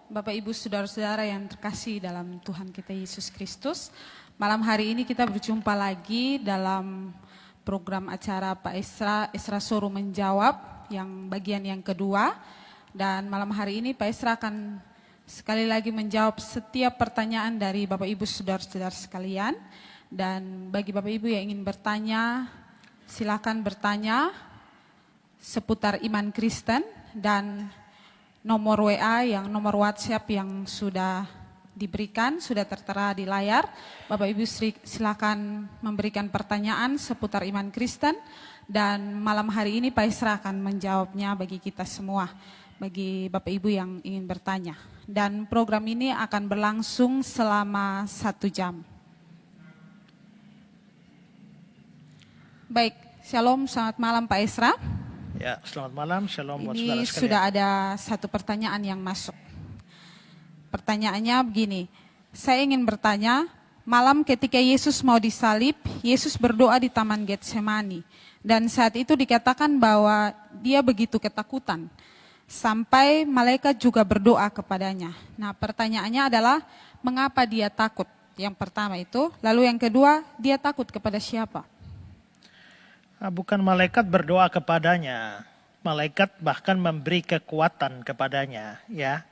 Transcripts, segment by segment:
Bapak Ibu Saudara-saudara yang terkasih dalam Tuhan kita Yesus Kristus. Malam hari ini kita berjumpa lagi dalam program acara Pak Esra Suruh Menjawab yang bagian yang kedua. Dan malam hari ini Pak Esra akan sekali lagi menjawab setiap pertanyaan dari Bapak Ibu Saudara-saudara sekalian. Dan bagi Bapak Ibu yang ingin bertanya, silakan bertanya seputar iman Kristen dan nomor WA nomor WhatsApp yang sudah diberikan, sudah tertera di layar. Bapak Ibu silakan memberikan pertanyaan seputar iman Kristen dan malam hari ini Pak Esra akan menjawabnya bagi kita semua, bagi Bapak Ibu yang ingin bertanya. Dan program ini akan berlangsung selama 1 jam. Baik, shalom, selamat malam Pak Esra. Ya, selamat malam, shalom buat saudara Ini sekalian. sudah ada satu pertanyaan yang masuk. Pertanyaannya begini, saya ingin bertanya, malam ketika Yesus mau disalib, Yesus berdoa di Taman Getsemani. Dan saat itu dikatakan bahwa dia begitu ketakutan, sampai malaikat juga berdoa kepadanya. Nah, pertanyaannya adalah, mengapa dia takut? Yang pertama itu, lalu yang kedua, dia takut kepada siapa? Bukan malaikat berdoa kepadanya, malaikat bahkan memberi kekuatan kepadanya. Ya,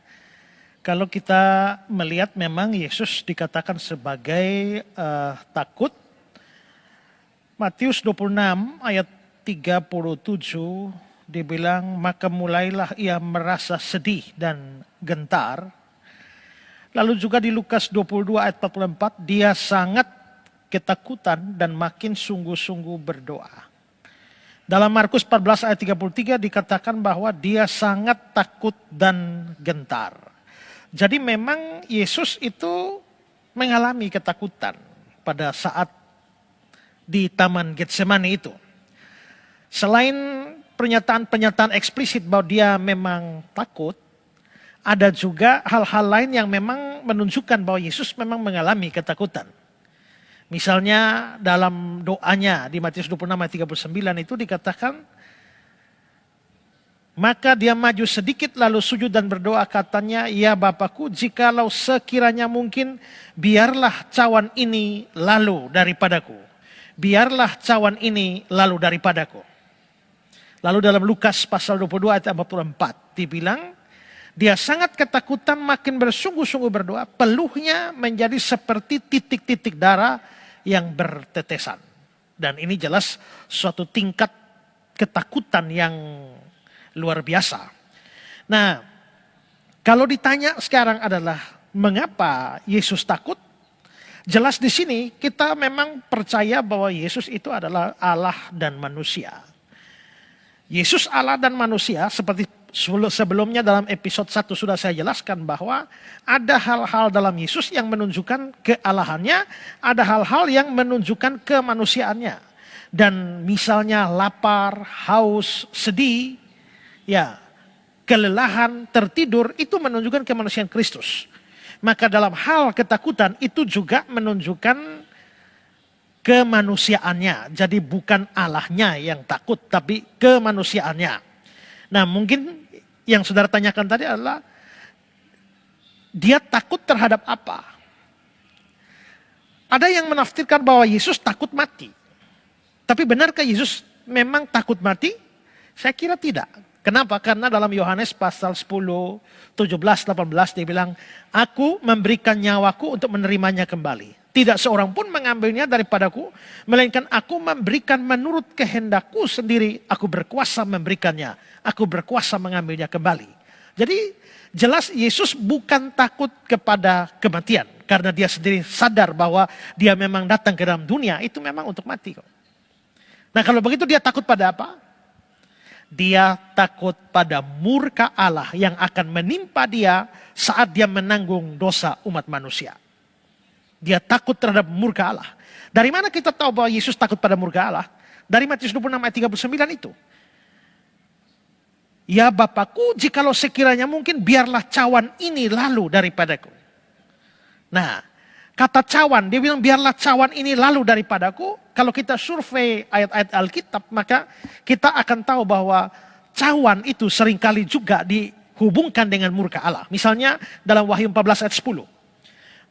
kalau kita melihat memang Yesus dikatakan sebagai takut. Matius 26 ayat 37 dibilang, maka mulailah ia merasa sedih dan gentar. Lalu juga di Lukas 22 ayat 44, dia sangat ketakutan dan makin sungguh-sungguh berdoa. Dalam Markus 14 ayat 33 dikatakan bahwa dia sangat takut dan gentar. Jadi memang Yesus itu mengalami ketakutan pada saat di Taman Getsemani itu. Selain pernyataan-pernyataan eksplisit bahwa dia memang takut, ada juga hal-hal lain yang memang menunjukkan bahwa Yesus memang mengalami ketakutan. Misalnya dalam doanya di Matius 26 ayat 39 itu dikatakan, maka dia maju sedikit lalu sujud dan berdoa, katanya, ya Bapakku, jikalau sekiranya mungkin, biarlah cawan ini lalu daripadaku. Biarlah cawan ini lalu daripadaku. Lalu dalam Lukas pasal 22 ayat 44 dibilang, dia sangat ketakutan makin bersungguh-sungguh berdoa, peluhnya menjadi seperti titik-titik darah yang bertetesan. Dan ini jelas suatu tingkat ketakutan yang luar biasa. Nah, kalau ditanya sekarang adalah mengapa Yesus takut? Jelas di sini kita memang percaya bahwa Yesus itu adalah Allah dan manusia. Yesus Allah dan manusia, seperti sebelumnya dalam episode 1 sudah saya jelaskan bahwa ada hal-hal dalam Yesus yang menunjukkan kealahannya, ada hal-hal yang menunjukkan kemanusiaannya. Dan misalnya lapar, haus, sedih, ya, kelelahan, tertidur, itu menunjukkan kemanusiaan Kristus. Maka dalam hal ketakutan itu juga menunjukkan kemanusiaannya. Jadi bukan Allahnya yang takut, tapi kemanusiaannya. Nah, mungkin yang saudara tanyakan tadi adalah, dia takut terhadap apa? Ada yang menafsirkan bahwa Yesus takut mati. Tapi benarkah Yesus memang takut mati? Saya kira tidak. Kenapa? Karena dalam Yohanes pasal 10, 17, 18 dia bilang, aku memberikan nyawaku untuk menerimanya kembali. Tidak seorang pun mengambilnya daripadaku, melainkan aku memberikan menurut kehendakku sendiri. Aku berkuasa memberikannya, aku berkuasa mengambilnya kembali. Jadi jelas Yesus bukan takut kepada kematian. Karena dia sendiri sadar bahwa dia memang datang ke dalam dunia, itu memang untuk mati kok. Nah, kalau begitu dia takut pada apa? Dia takut pada murka Allah yang akan menimpa dia saat dia menanggung dosa umat manusia. Dia takut terhadap murka Allah. Dari mana kita tahu bahwa Yesus takut pada murka Allah? Dari Matius 26 ayat 39 itu. Ya Bapakku, jikalau sekiranya mungkin, biarlah cawan ini lalu daripadaku. Nah, kata cawan, dia bilang biarlah cawan ini lalu daripadaku. Kalau kita survei ayat-ayat Alkitab, maka kita akan tahu bahwa cawan itu seringkali juga hubungkan dengan murka Allah. Misalnya dalam Wahyu 14 ayat 10.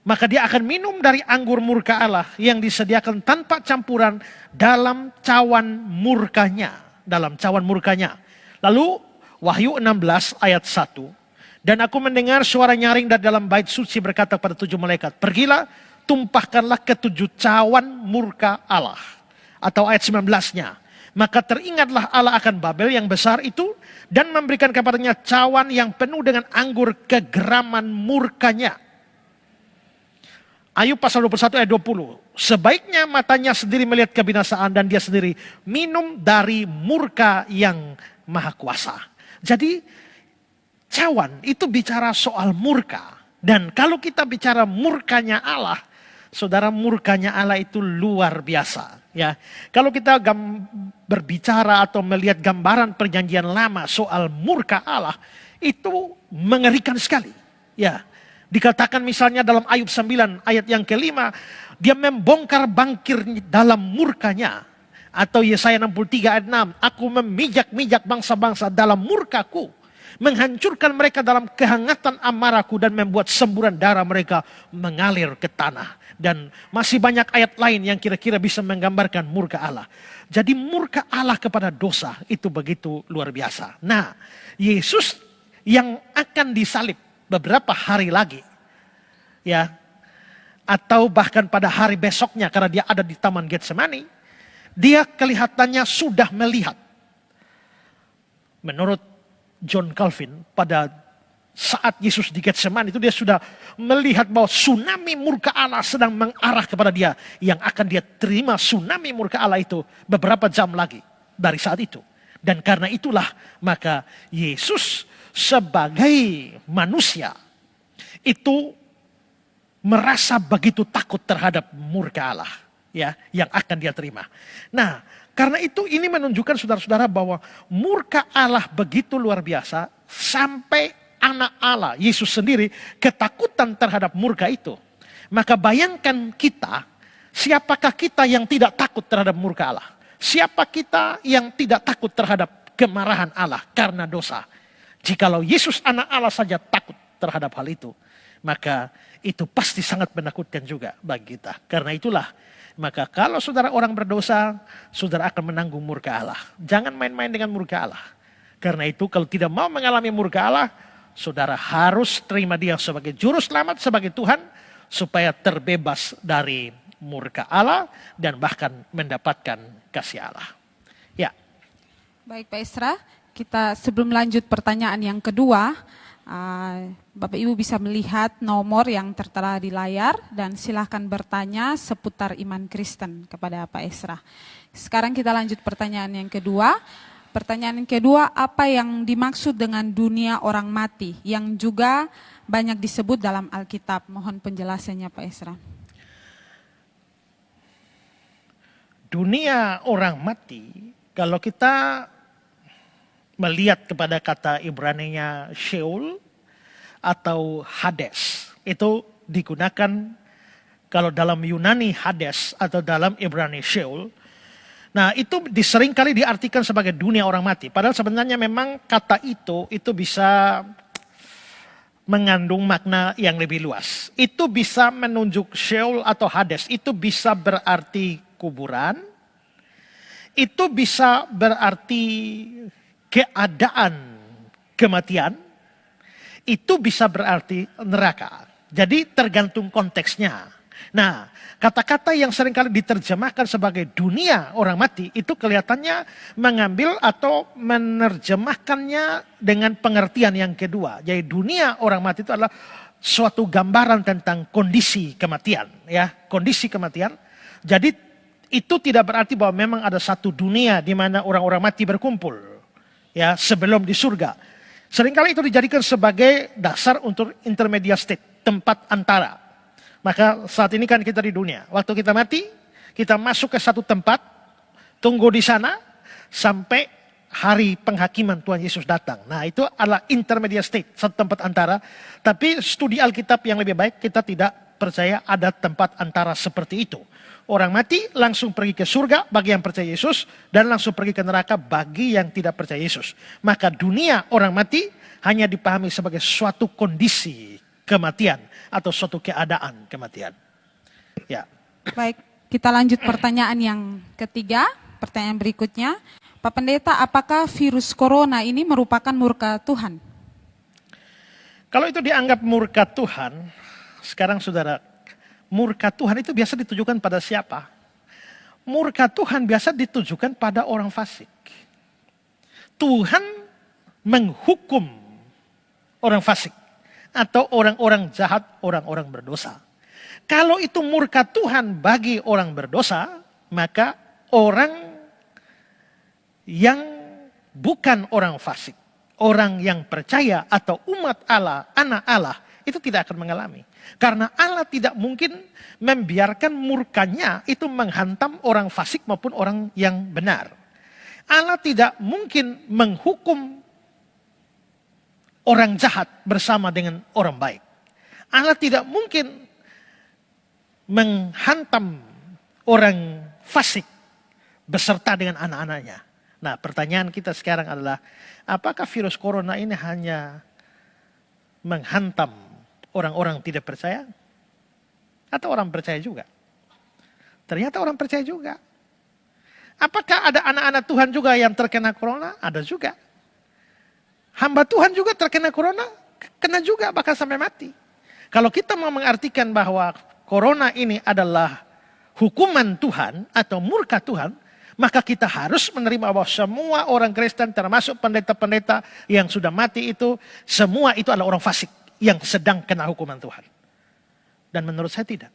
Maka dia akan minum dari anggur murka Allah yang disediakan tanpa campuran dalam cawan murkanya. Dalam cawan murkanya. Lalu Wahyu 16 ayat 1. Dan aku mendengar suara nyaring dari dalam bait suci berkata pada 7 malaikat, pergilah, tumpahkanlah ke 7 cawan murka Allah. Atau ayat 19-nya. Maka teringatlah Allah akan Babel yang besar itu dan memberikan kepadanya cawan yang penuh dengan anggur kegeraman murkanya. Ayub pasal 21 ayat 20. Sebaiknya matanya sendiri melihat kebinasaan dan dia sendiri minum dari murka yang maha kuasa. Jadi cawan itu bicara soal murka. Dan kalau kita bicara murkanya Allah, saudara, murkanya Allah itu luar biasa. Ya, kalau kita berbicara atau melihat gambaran perjanjian lama soal murka Allah, itu mengerikan sekali. Ya, dikatakan misalnya dalam Ayub 9 ayat yang kelima, dia membongkar bangkir dalam murkanya. Atau Yesaya 63 ayat 6, aku memijak-mijak bangsa-bangsa dalam murkaku. Menghancurkan mereka dalam kehangatan amarahku dan membuat semburan darah mereka mengalir ke tanah. Dan masih banyak ayat lain yang kira-kira bisa menggambarkan murka Allah. Jadi murka Allah kepada dosa itu begitu luar biasa. Nah, Yesus yang akan disalib beberapa hari lagi, ya, atau bahkan pada hari besoknya karena dia ada di Taman Getsemani, dia kelihatannya sudah melihat. Menurut John Calvin, pada saat Yesus di Getsemani itu dia sudah melihat bahwa tsunami murka Allah sedang mengarah kepada dia. Yang akan dia terima tsunami murka Allah itu beberapa jam lagi dari saat itu. Dan karena itulah maka Yesus sebagai manusia itu merasa begitu takut terhadap murka Allah, ya, yang akan dia terima. Nah, karena itu ini menunjukkan saudara-saudara bahwa murka Allah begitu luar biasa sampai anak Allah, Yesus sendiri ketakutan terhadap murka itu. Maka bayangkan kita, siapakah kita yang tidak takut terhadap murka Allah? Siapa kita yang tidak takut terhadap kemarahan Allah karena dosa? Jikalau Yesus anak Allah saja takut terhadap hal itu, maka itu pasti sangat menakutkan juga bagi kita. Karena itulah, maka kalau saudara orang berdosa, saudara akan menanggung murka Allah. Jangan main-main dengan murka Allah. Karena itu kalau tidak mau mengalami murka Allah, saudara harus terima dia sebagai juru selamat, sebagai Tuhan, supaya terbebas dari murka Allah dan bahkan mendapatkan kasih Allah. Ya. Baik Pak Esra, kita sebelum lanjut pertanyaan yang kedua, Bapak Ibu bisa melihat nomor yang tertera di layar dan silahkan bertanya seputar iman Kristen kepada Pak Esra. Sekarang kita lanjut pertanyaan yang kedua. Pertanyaan yang kedua, apa yang dimaksud dengan dunia orang mati yang juga banyak disebut dalam Alkitab? Mohon penjelasannya Pak Esra. Dunia orang mati, kalau kita melihat kepada kata Ibraninya Sheol atau Hades, itu digunakan kalau dalam Yunani Hades atau dalam Ibrani Sheol. Nah, itu seringkali diartikan sebagai dunia orang mati. Padahal sebenarnya memang kata itu bisa mengandung makna yang lebih luas. Itu bisa menunjuk Sheol atau Hades. Itu bisa berarti kuburan. Itu bisa berarti keadaan kematian. Itu bisa berarti neraka. Jadi tergantung konteksnya. Nah, kata-kata yang seringkali diterjemahkan sebagai dunia orang mati itu kelihatannya mengambil atau menerjemahkannya dengan pengertian yang kedua. Jadi dunia orang mati itu adalah suatu gambaran tentang kondisi kematian, ya, kondisi kematian. Jadi itu tidak berarti bahwa memang ada satu dunia di mana orang-orang mati berkumpul, ya, sebelum di surga. Seringkali itu dijadikan sebagai dasar untuk intermediate state, tempat antara. Maka saat ini kan kita di dunia. Waktu kita mati, kita masuk ke satu tempat, tunggu di sana sampai hari penghakiman Tuhan Yesus datang. Nah, itu adalah intermediate state, satu tempat antara. Tapi studi Alkitab yang lebih baik, kita tidak percaya ada tempat antara seperti itu. Orang mati langsung pergi ke surga bagi yang percaya Yesus, dan langsung pergi ke neraka bagi yang tidak percaya Yesus. Maka dunia orang mati hanya dipahami sebagai suatu kondisi kematian atau suatu keadaan kematian. Ya. Baik, kita lanjut pertanyaan yang ketiga, pertanyaan berikutnya. Pak Pendeta, apakah virus corona ini merupakan murka Tuhan? Kalau itu dianggap murka Tuhan, sekarang saudara, murka Tuhan itu biasa ditujukan pada siapa? Murka Tuhan biasa ditujukan pada orang fasik. Tuhan menghukum orang fasik atau orang-orang jahat, orang-orang berdosa. Kalau itu murka Tuhan bagi orang berdosa, maka orang yang bukan orang fasik, orang yang percaya atau umat Allah, anak Allah, itu tidak akan mengalami. Karena Allah tidak mungkin membiarkan murkanya itu menghantam orang fasik maupun orang yang benar. Allah tidak mungkin menghukum orang jahat bersama dengan orang baik. Allah tidak mungkin menghantam orang fasik beserta dengan anak-anaknya. Nah, pertanyaan kita sekarang adalah, apakah virus corona ini hanya menghantam orang-orang tidak percaya? Atau orang percaya juga? Ternyata orang percaya juga. Apakah ada anak-anak Tuhan juga yang terkena corona? Ada juga. Hamba Tuhan juga terkena corona, kena juga bahkan sampai mati. Kalau kita mau mengartikan bahwa corona ini adalah hukuman Tuhan atau murka Tuhan, maka kita harus menerima bahwa semua orang Kristen termasuk pendeta-pendeta yang sudah mati itu, semua itu adalah orang fasik yang sedang kena hukuman Tuhan. Dan menurut saya tidak.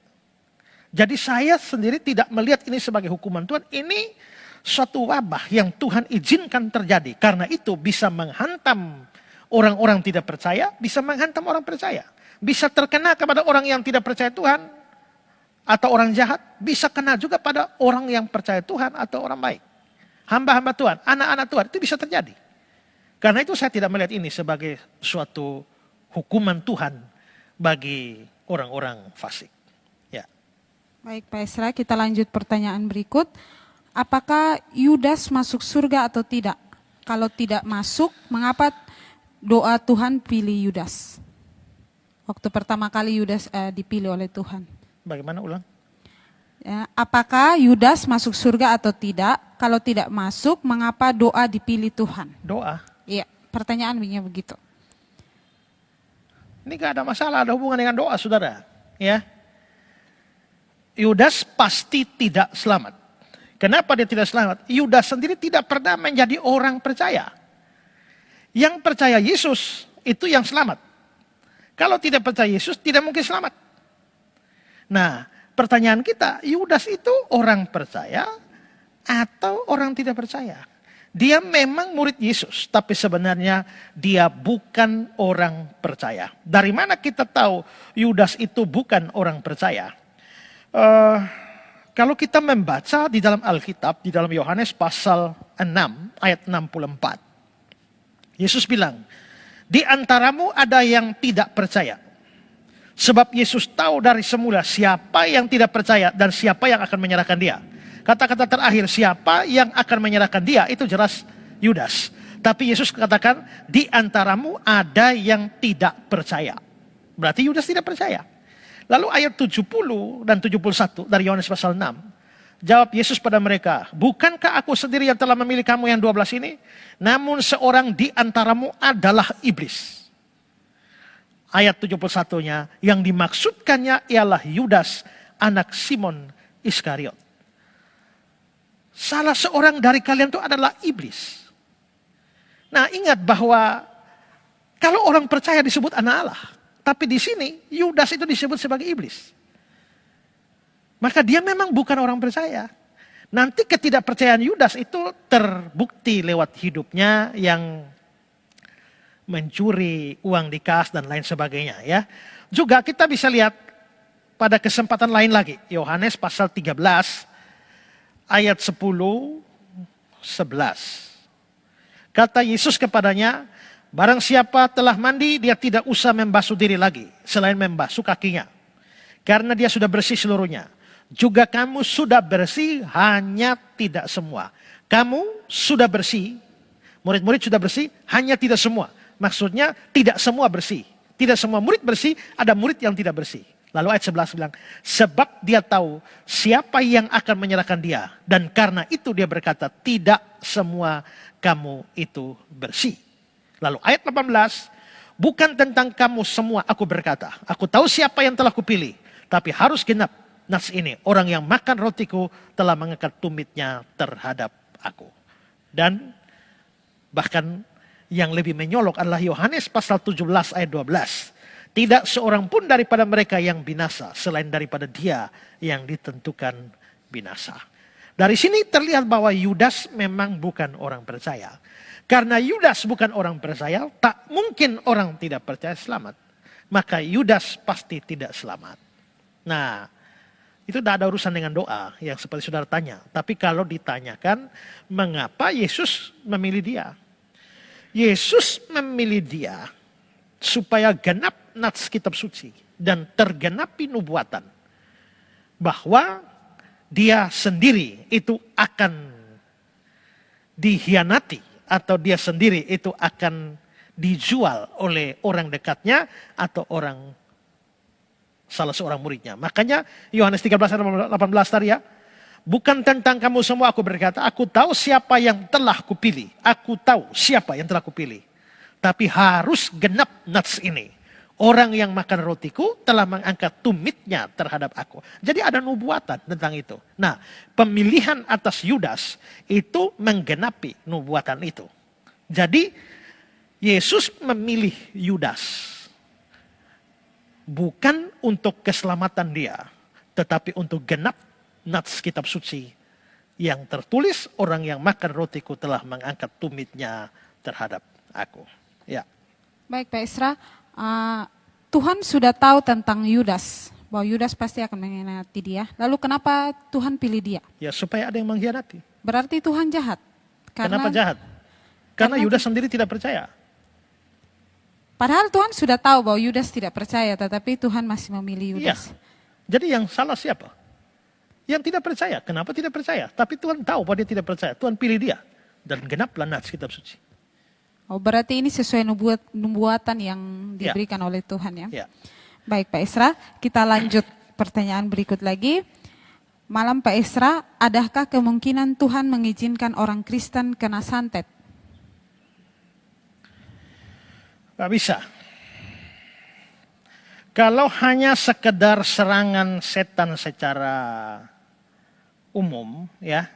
Jadi saya sendiri tidak melihat ini sebagai hukuman Tuhan. Ini suatu wabah yang Tuhan izinkan terjadi. Karena itu bisa menghantam orang-orang tidak percaya, bisa menghantam orang percaya. Bisa terkena kepada orang yang tidak percaya Tuhan, atau orang jahat, bisa kena juga pada orang yang percaya Tuhan atau orang baik. Hamba-hamba Tuhan, anak-anak Tuhan, itu bisa terjadi. Karena itu saya tidak melihat ini sebagai suatu hukuman Tuhan bagi orang-orang fasik. Ya. Baik Pak Esra, kita lanjut pertanyaan berikut. Apakah Yudas masuk surga atau tidak? Kalau tidak masuk, mengapa doa Tuhan pilih Yudas? Waktu pertama kali Yudas dipilih oleh Tuhan. Bagaimana ulang? Ya, apakah Yudas masuk surga atau tidak? Kalau tidak masuk, mengapa doa dipilih Tuhan? Doa. Iya, pertanyaan begitu. Ini gak ada masalah, ada hubungan dengan doa, saudara. Ya, Yudas pasti tidak selamat. Kenapa dia tidak selamat? Yudas sendiri tidak pernah menjadi orang percaya. Yang percaya Yesus itu yang selamat. Kalau tidak percaya Yesus, tidak mungkin selamat. Nah, pertanyaan kita, Yudas itu orang percaya atau orang tidak percaya? Dia memang murid Yesus, tapi sebenarnya dia bukan orang percaya. Dari mana kita tahu Yudas itu bukan orang percaya? Kalau kita membaca di dalam Alkitab, di dalam Yohanes pasal 6 ayat 64. Yesus bilang, di antaramu ada yang tidak percaya. Sebab Yesus tahu dari semula siapa yang tidak percaya dan siapa yang akan menyerahkan dia. Kata-kata terakhir siapa yang akan menyerahkan dia itu jelas Yudas. Tapi Yesus katakan di antaramu ada yang tidak percaya. Berarti Yudas tidak percaya. Lalu ayat 70 dan 71 dari Yohanes pasal 6. Jawab Yesus pada mereka, bukankah aku sendiri yang telah memilih kamu yang 12 ini? Namun seorang di antaramu adalah iblis. Ayat 71-nya, yang dimaksudkannya ialah Yudas, anak Simon Iskariot. Salah seorang dari kalian itu adalah iblis. Nah, ingat bahwa kalau orang percaya disebut anak Allah, tapi di sini Yudas itu disebut sebagai iblis. Maka dia memang bukan orang percaya. Nanti ketidakpercayaan Yudas itu terbukti lewat hidupnya yang mencuri uang di kas dan lain sebagainya ya. Juga kita bisa lihat pada kesempatan lain lagi. Yohanes pasal 13 ayat 10, 11. Kata Yesus kepadanya, barang siapa telah mandi dia tidak usah membasuh diri lagi selain membasuh kakinya. Karena dia sudah bersih seluruhnya. juga kamu sudah bersih, hanya tidak semua. Kamu sudah bersih, murid-murid sudah bersih, hanya tidak semua. Maksudnya tidak semua bersih. Tidak semua murid bersih, ada murid yang tidak bersih. Lalu ayat 11 bilang, sebab dia tahu siapa yang akan menyerahkan dia. Dan karena itu dia berkata, tidak semua kamu itu bersih. Lalu ayat 18, bukan tentang kamu semua aku berkata. Aku tahu siapa yang telah kupilih. Tapi harus genap nas ini. Orang yang makan rotiku telah mengangkat tumitnya terhadap aku. Dan bahkan yang lebih menyolok adalah Yohanes pasal 17 ayat 12. Tidak seorang pun daripada mereka yang binasa selain daripada dia yang ditentukan binasa. Dari sini terlihat bahwa Yudas memang bukan orang percaya. Karena Yudas bukan orang percaya, tak mungkin orang tidak percaya selamat. Maka Yudas pasti tidak selamat. Nah, itu tidak ada urusan dengan doa yang seperti saudara tanya. Tapi kalau ditanyakan mengapa Yesus memilih dia. Yesus memilih dia supaya genap nats kitab suci dan tergenapi nubuatan bahwa dia sendiri itu akan dihianati atau dia sendiri itu akan dijual oleh orang dekatnya atau orang salah seorang muridnya. Makanya Yohanes 13 ayat 18 tadi ya, bukan tentang kamu semua aku berkata, aku tahu siapa yang telah kupilih. Aku tahu siapa yang telah kupilih. Tapi harus genap nats ini. Orang yang makan rotiku telah mengangkat tumitnya terhadap aku. Jadi ada nubuatan tentang itu. Nah, pemilihan atas Yudas itu menggenapi nubuatan itu. Jadi Yesus memilih Yudas. Bukan untuk keselamatan dia. Tetapi untuk genap nats kitab suci. Yang tertulis orang yang makan rotiku telah mengangkat tumitnya terhadap aku. Ya. Baik Pak Isra, Tuhan sudah tahu tentang Yudas, bahwa Yudas pasti akan mengkhianati dia. Lalu kenapa Tuhan pilih dia? Ya supaya ada yang mengkhianati. Berarti Tuhan jahat. Kenapa jahat? Karena Yudas sendiri tidak percaya. Padahal Tuhan sudah tahu bahwa Yudas tidak percaya, tetapi Tuhan masih memilih Yudas. Ya. Jadi yang salah siapa? Yang tidak percaya. Kenapa tidak percaya? Tapi Tuhan tahu bahwa dia tidak percaya. Tuhan pilih dia. Dan genaplah nats kitab suci. Oh, berarti ini sesuai nubuatan yang diberikan oleh Tuhan ya. Ya. Baik Pak Isra, kita lanjut pertanyaan berikut lagi. Malam Pak Isra, adakah kemungkinan Tuhan mengizinkan orang Kristen kena santet? Gak bisa. Kalau hanya sekedar serangan setan secara umum ya,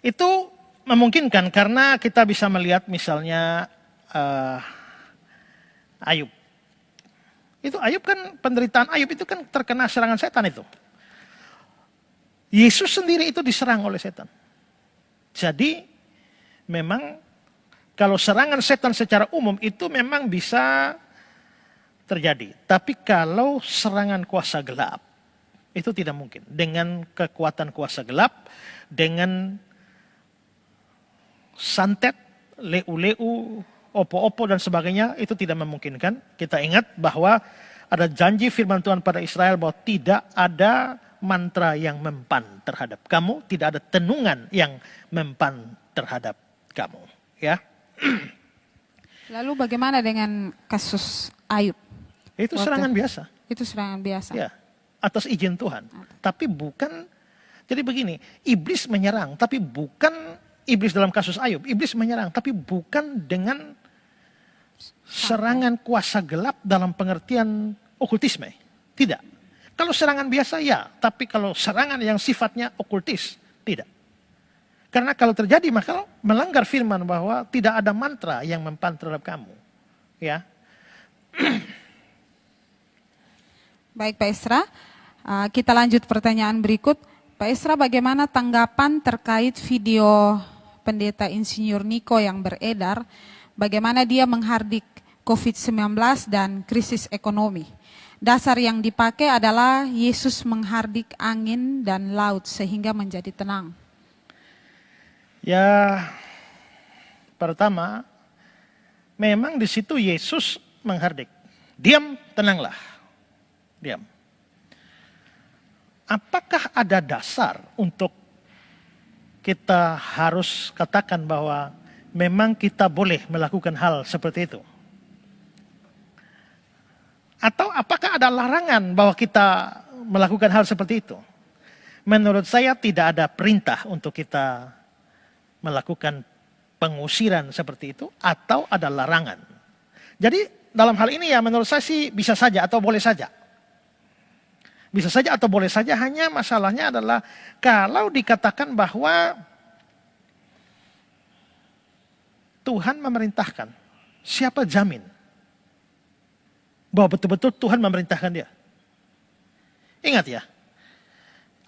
itu memungkinkan karena kita bisa melihat misalnya Ayub. Itu Ayub kan, penderitaan Ayub itu kan terkena serangan setan itu. Yesus sendiri itu diserang oleh setan. Jadi memang kalau serangan setan secara umum itu memang bisa terjadi. Tapi kalau serangan kuasa gelap itu tidak mungkin. Dengan kekuatan kuasa gelap, dengan santet, leu-leu, opo-opo dan sebagainya itu tidak memungkinkan. Kita ingat bahwa ada janji firman Tuhan pada Israel bahwa tidak ada mantra yang mempan terhadap kamu, tidak ada tenungan yang mempan terhadap kamu, ya. Lalu bagaimana dengan kasus Ayub? Itu serangan biasa. Itu serangan biasa. Ya, atas izin Tuhan. Tapi bukan, jadi begini, iblis menyerang, tapi bukan iblis dalam kasus Ayub. Iblis menyerang, tapi bukan dengan serangan kuasa gelap dalam pengertian okultisme. Tidak. Kalau serangan biasa ya, tapi kalau serangan yang sifatnya okultis, tidak. Karena kalau terjadi maka melanggar firman bahwa tidak ada mantra yang mempan terhadap kamu. Ya. Baik Pak Isra, kita lanjut pertanyaan berikut. Pak Isra, bagaimana tanggapan terkait video pendeta Insinyur Niko yang beredar, bagaimana dia menghardik COVID-19 dan krisis ekonomi? Dasar yang dipakai adalah Yesus menghardik angin dan laut sehingga menjadi tenang. Ya, pertama, memang di situ Yesus menghardik. Diam, tenanglah. Diam. apakah ada dasar untuk kita harus katakan bahwa memang kita boleh melakukan hal seperti itu? Atau apakah ada larangan bahwa kita melakukan hal seperti itu? Menurut saya tidak ada perintah untuk kita melakukan pengusiran seperti itu atau ada larangan. Jadi dalam hal ini ya menurut saya sih bisa saja atau boleh saja. Bisa saja atau boleh saja, hanya masalahnya adalah kalau dikatakan bahwa Tuhan memerintahkan, siapa jamin bahwa betul-betul Tuhan memerintahkan dia? Ingat ya,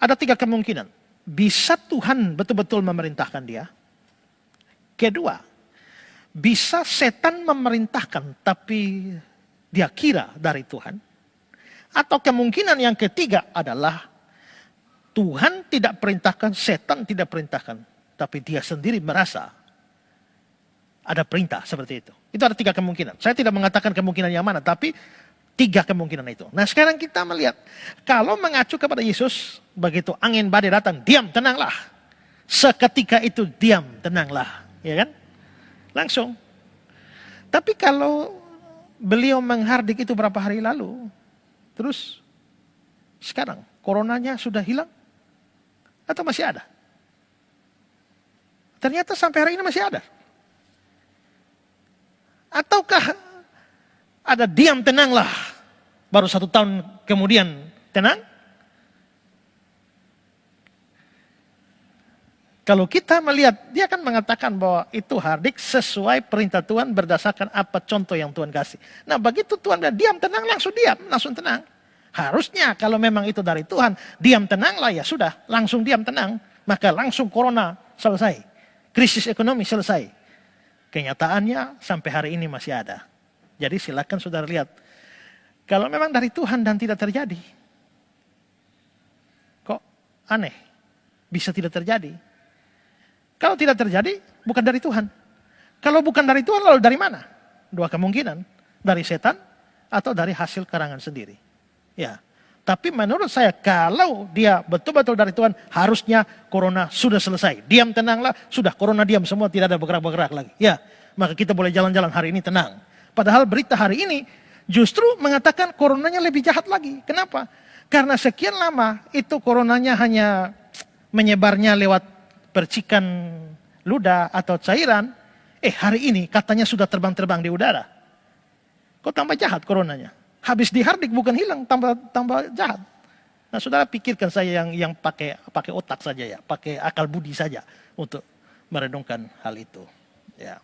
ada 3 kemungkinan. Bisa Tuhan betul-betul memerintahkan dia. Kedua, bisa setan memerintahkan tapi dia kira dari Tuhan. Atau kemungkinan yang ketiga adalah Tuhan tidak perintahkan, setan tidak perintahkan. Tapi dia sendiri merasa ada perintah seperti itu. Itu ada 3 kemungkinan. Saya tidak mengatakan kemungkinan yang mana, tapi 3 kemungkinan itu. Nah sekarang kita melihat, kalau mengacu kepada Yesus, begitu angin badai datang, diam, tenanglah. Seketika itu diam, tenanglah. Ya kan? Langsung. Tapi kalau beliau menghardik itu berapa hari lalu, terus sekarang coronanya sudah hilang? Atau masih ada? Ternyata sampai hari ini masih ada. Ataukah ada diam tenanglah, baru 1 tahun kemudian tenang? Kalau kita melihat, dia akan mengatakan bahwa itu hardik sesuai perintah Tuhan berdasarkan apa contoh yang Tuhan kasih. Nah begitu Tuhan bilang diam tenang, langsung diam, langsung tenang. Harusnya kalau memang itu dari Tuhan, diam tenanglah, ya sudah, langsung diam tenang. Maka langsung corona selesai, krisis ekonomi selesai. Kenyataannya sampai hari ini masih ada. Jadi silakan saudara lihat. Kalau memang dari Tuhan dan tidak terjadi, kok aneh, bisa tidak terjadi. Kalau tidak terjadi, bukan dari Tuhan. Kalau bukan dari Tuhan, lalu dari mana? 2 kemungkinan. Dari setan atau dari hasil karangan sendiri. Ya. Tapi menurut saya, kalau dia betul-betul dari Tuhan, harusnya corona sudah selesai. Diam tenanglah, sudah corona diam semua, tidak ada bergerak-bergerak lagi. Ya, maka kita boleh jalan-jalan hari ini tenang. Padahal berita hari ini justru mengatakan coronanya lebih jahat lagi. Kenapa? Karena sekian lama itu coronanya hanya menyebarnya lewat percikan ludah atau cairan. Hari ini katanya sudah terbang-terbang di udara. Kok tambah jahat coronanya? Habis dihardik bukan hilang, tambah jahat. Nah saudara pikirkan, saya yang pakai otak saja ya, pakai akal budi saja untuk merenungkan hal itu. Ya.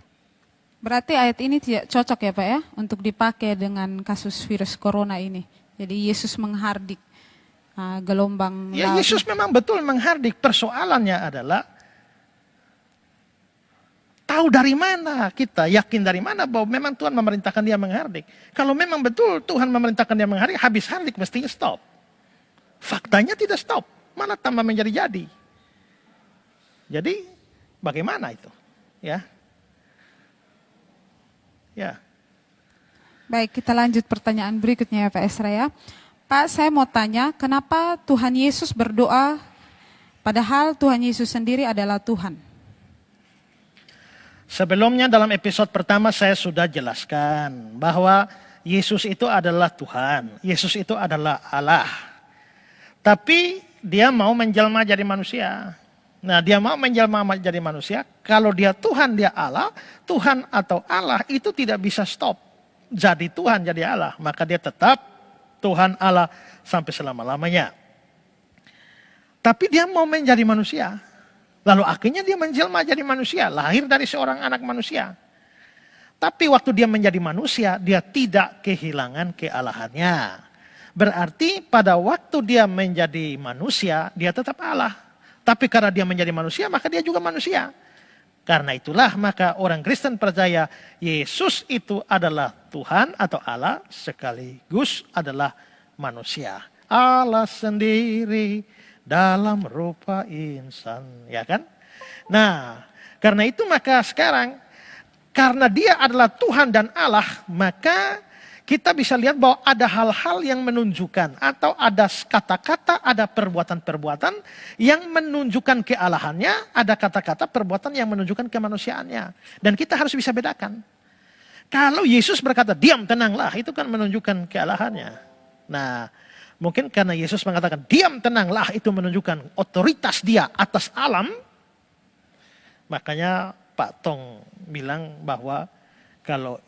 Berarti ayat ini tidak cocok ya Pak ya, untuk dipakai dengan kasus virus corona ini. Jadi Yesus menghardik gelombang ya, laut. Yesus memang betul menghardik. Persoalannya adalah tahu dari mana kita, yakin dari mana bahwa memang Tuhan memerintahkan dia menghardik. Kalau memang betul Tuhan memerintahkan dia menghardik, habis hardik mestinya stop. Faktanya tidak stop, malah tambah menjadi jadi. Jadi bagaimana itu? Ya. Ya. Baik, kita lanjut pertanyaan berikutnya ya Pak Esra ya. Pak, saya mau tanya, kenapa Tuhan Yesus berdoa padahal Tuhan Yesus sendiri adalah Tuhan? Sebelumnya dalam episode pertama saya sudah jelaskan bahwa Yesus itu adalah Tuhan. Yesus itu adalah Allah. Tapi dia mau menjelma jadi manusia. Nah dia mau menjelma jadi manusia. Kalau dia Tuhan, dia Allah. Tuhan atau Allah itu tidak bisa stop. Jadi Tuhan, jadi Allah. Maka dia tetap Tuhan Allah sampai selama-lamanya. Tapi dia mau menjadi manusia. Lalu akhirnya dia menjelma jadi manusia, lahir dari seorang anak manusia. Tapi waktu dia menjadi manusia, dia tidak kehilangan kealahannya. Berarti pada waktu dia menjadi manusia, dia tetap Allah. Tapi karena dia menjadi manusia, maka dia juga manusia. Karena itulah maka orang Kristen percaya Yesus itu adalah Tuhan atau Allah sekaligus adalah manusia. Allah sendiri dalam rupa insan, ya kan? Nah, karena itu maka sekarang, karena dia adalah Tuhan dan Allah, maka kita bisa lihat bahwa ada hal-hal yang menunjukkan atau ada kata-kata, ada perbuatan-perbuatan yang menunjukkan kealahannya, ada kata-kata perbuatan yang menunjukkan kemanusiaannya. Dan kita harus bisa bedakan. Kalau Yesus berkata, diam tenanglah, itu kan menunjukkan kealahannya. Nah, mungkin karena Yesus mengatakan, diam tenanglah, itu menunjukkan otoritas dia atas alam. Makanya Pak Tong bilang bahwa kalau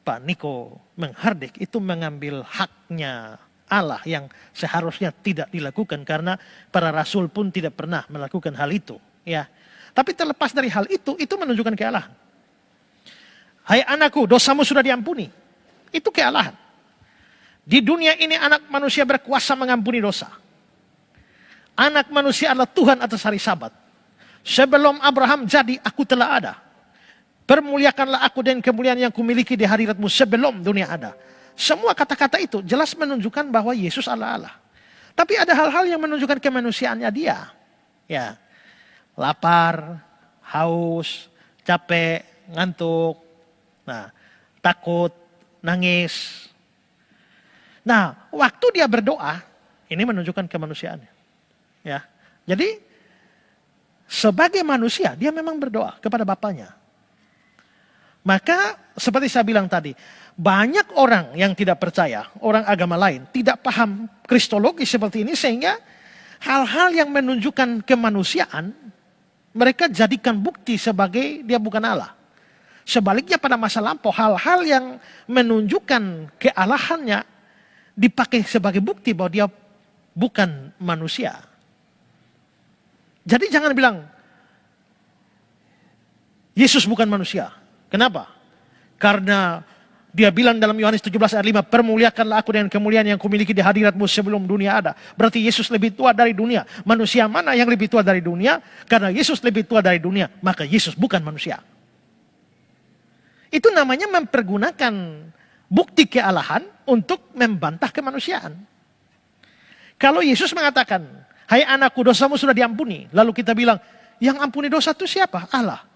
Pak Niko menghardik itu mengambil haknya Allah yang seharusnya tidak dilakukan karena para rasul pun tidak pernah melakukan hal itu, ya. Tapi terlepas dari hal itu menunjukkan kealahan. Hai anakku, dosamu sudah diampuni. Itu kealahan. Di dunia ini anak manusia berkuasa mengampuni dosa. Anak manusia adalah Tuhan atas hari Sabat. Sebelum Abraham jadi, aku telah ada. Permuliakanlah aku dan kemuliaan yang kumiliki di hadiratmu sebelum dunia ada. Semua kata-kata itu jelas menunjukkan bahwa Yesus adalah Allah. Tapi ada hal-hal yang menunjukkan kemanusiaannya dia. Ya, lapar, haus, capek, ngantuk, nah, takut, nangis. Nah, waktu dia berdoa, ini menunjukkan kemanusiaannya. Ya, jadi sebagai manusia dia memang berdoa kepada Bapaknya. Maka seperti saya bilang tadi, banyak orang yang tidak percaya, orang agama lain, tidak paham kristologi seperti ini sehingga hal-hal yang menunjukkan kemanusiaan mereka jadikan bukti sebagai dia bukan Allah. Sebaliknya pada masa lampau hal-hal yang menunjukkan kealahannya dipakai sebagai bukti bahwa dia bukan manusia. Jadi jangan bilang Yesus bukan manusia. Kenapa? Karena dia bilang dalam Yohanes 17 ayat 5, permuliakanlah aku dengan kemuliaan yang kumiliki di hadiratmu sebelum dunia ada. Berarti Yesus lebih tua dari dunia. Manusia mana yang lebih tua dari dunia? Karena Yesus lebih tua dari dunia, maka Yesus bukan manusia. Itu namanya mempergunakan bukti kealahan untuk membantah kemanusiaan. Kalau Yesus mengatakan, hai anakku dosamu sudah diampuni. Lalu kita bilang, yang ampuni dosa itu siapa? Allah.